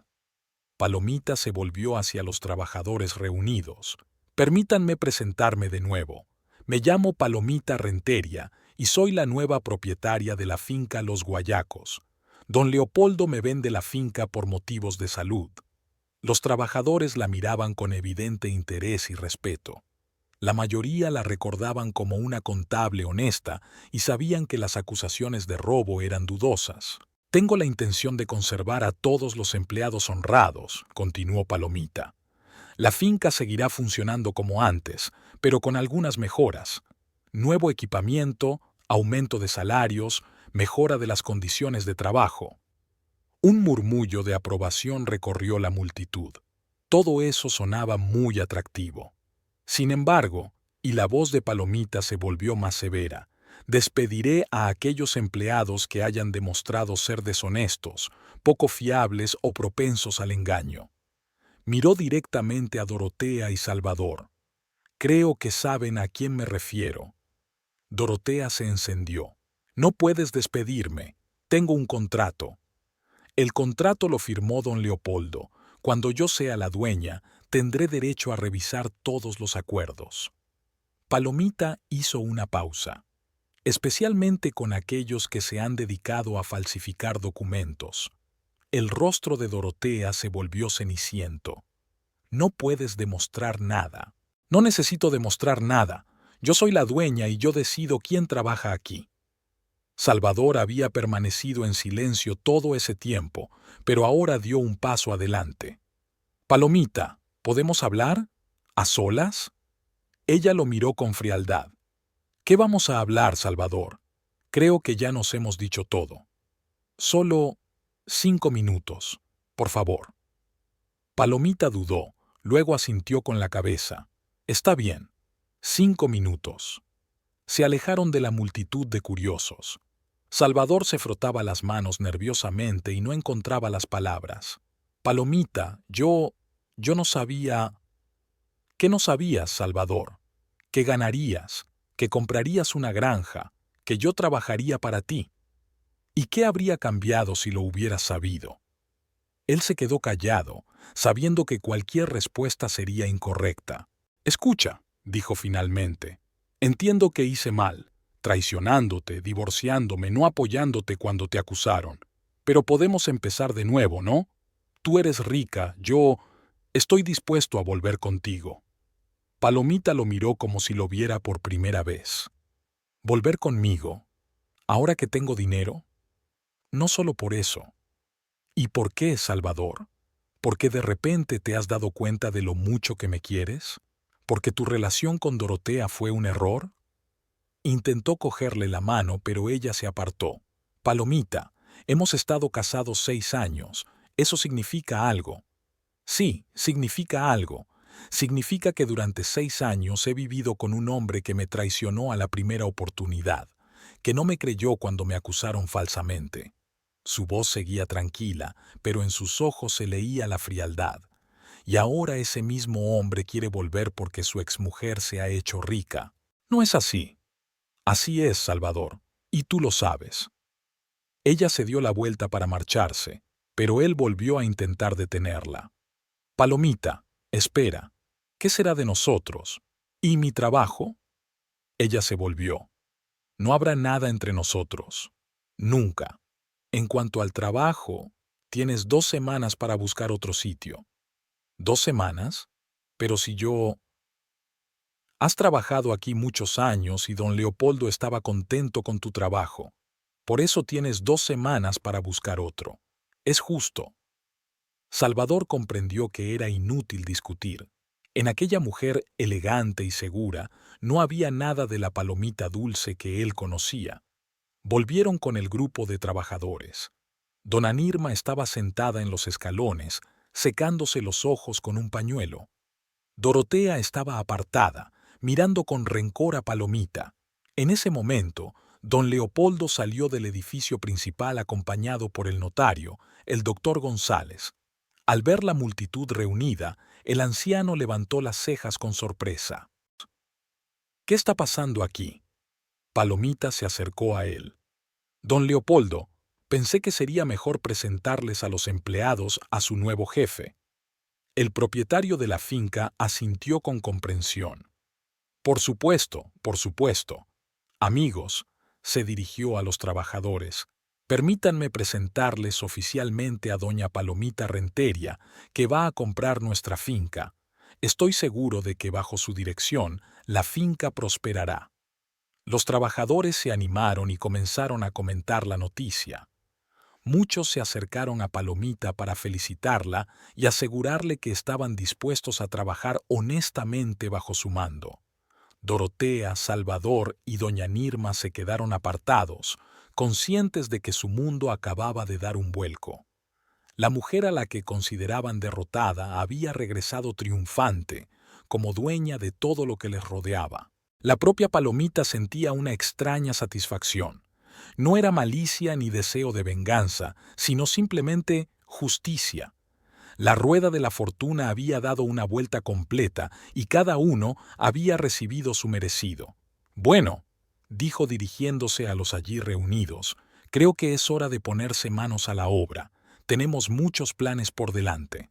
Palomita se volvió hacia los trabajadores reunidos. Permítanme presentarme de nuevo. Me llamo Palomita Renteria y soy la nueva propietaria de la finca Los Guayacos. Don Leopoldo me vende la finca por motivos de salud. Los trabajadores la miraban con evidente interés y respeto. La mayoría la recordaban como una contable honesta y sabían que las acusaciones de robo eran dudosas. «Tengo la intención de conservar a todos los empleados honrados», continuó Palomita. «La finca seguirá funcionando como antes, pero con algunas mejoras. Nuevo equipamiento, aumento de salarios, mejora de las condiciones de trabajo». Un murmullo de aprobación recorrió la multitud. Todo eso sonaba muy atractivo. Sin embargo, y la voz de Palomita se volvió más severa, despediré a aquellos empleados que hayan demostrado ser deshonestos, poco fiables o propensos al engaño. Miró directamente a Dorotea y Salvador. Creo que saben a quién me refiero. Dorotea se encendió. No puedes despedirme. Tengo un contrato. El contrato lo firmó don Leopoldo. Cuando yo sea la dueña, tendré derecho a revisar todos los acuerdos. Palomita hizo una pausa, especialmente con aquellos que se han dedicado a falsificar documentos. El rostro de Dorotea se volvió ceniciento. No puedes demostrar nada. No necesito demostrar nada. Yo soy la dueña y yo decido quién trabaja aquí. Salvador había permanecido en silencio todo ese tiempo, pero ahora dio un paso adelante. «Palomita, ¿podemos hablar? ¿A solas?» Ella lo miró con frialdad. «¿Qué vamos a hablar, Salvador? Creo que ya nos hemos dicho todo. Solo 5 minutos, por favor». Palomita dudó, luego asintió con la cabeza. «Está bien. 5 minutos». Se alejaron de la multitud de curiosos. Salvador se frotaba las manos nerviosamente y no encontraba las palabras. «Palomita, yo no sabía...» «¿Qué no sabías, Salvador? Que ganarías, que comprarías una granja, que yo trabajaría para ti. ¿Y qué habría cambiado si lo hubieras sabido?» Él se quedó callado, sabiendo que cualquier respuesta sería incorrecta. «Escucha», dijo finalmente. «Entiendo que hice mal, traicionándote, divorciándome, no apoyándote cuando te acusaron. Pero podemos empezar de nuevo, ¿no? Tú eres rica, yo estoy dispuesto a volver contigo». Palomita lo miró como si lo viera por primera vez. ¿Volver conmigo? ¿Ahora que tengo dinero? No solo por eso. ¿Y por qué, Salvador? ¿Porque de repente te has dado cuenta de lo mucho que me quieres? ¿Porque tu relación con Dorotea fue un error? Intentó cogerle la mano, pero ella se apartó. Palomita, hemos estado casados 6 años. Eso significa algo. Sí, significa algo. Significa que durante 6 años he vivido con un hombre que me traicionó a la primera oportunidad, que no me creyó cuando me acusaron falsamente. Su voz seguía tranquila, pero en sus ojos se leía la frialdad. Y ahora ese mismo hombre quiere volver porque su exmujer se ha hecho rica. No es así. Así es, Salvador, y tú lo sabes. Ella se dio la vuelta para marcharse, pero él volvió a intentar detenerla. Palomita, espera, ¿qué será de nosotros? ¿Y mi trabajo? Ella se volvió. No habrá nada entre nosotros. Nunca. En cuanto al trabajo, tienes 2 semanas para buscar otro sitio. ¿2 semanas? Pero si yo... Has trabajado aquí muchos años y don Leopoldo estaba contento con tu trabajo. Por eso tienes 2 semanas para buscar otro. Es justo. Salvador comprendió que era inútil discutir. En aquella mujer elegante y segura no había nada de la Palomita dulce que él conocía. Volvieron con el grupo de trabajadores. Dona Nirma estaba sentada en los escalones, secándose los ojos con un pañuelo. Dorotea estaba apartada, mirando con rencor a Palomita. En ese momento, don Leopoldo salió del edificio principal acompañado por el notario, el doctor González. Al ver la multitud reunida, el anciano levantó las cejas con sorpresa. ¿Qué está pasando aquí? Palomita se acercó a él. Don Leopoldo, pensé que sería mejor presentarles a los empleados a su nuevo jefe. El propietario de la finca asintió con comprensión. Por supuesto, por supuesto. Amigos, se dirigió a los trabajadores. Permítanme presentarles oficialmente a doña Palomita Renteria, que va a comprar nuestra finca. Estoy seguro de que bajo su dirección la finca prosperará. Los trabajadores se animaron y comenzaron a comentar la noticia. Muchos se acercaron a Palomita para felicitarla y asegurarle que estaban dispuestos a trabajar honestamente bajo su mando. Dorotea, Salvador y doña Nirma se quedaron apartados, conscientes de que su mundo acababa de dar un vuelco. La mujer a la que consideraban derrotada había regresado triunfante, como dueña de todo lo que les rodeaba. La propia Palomita sentía una extraña satisfacción. No era malicia ni deseo de venganza, sino simplemente justicia. La rueda de la fortuna había dado una vuelta completa y cada uno había recibido su merecido. Bueno, dijo dirigiéndose a los allí reunidos, creo que es hora de ponerse manos a la obra. Tenemos muchos planes por delante.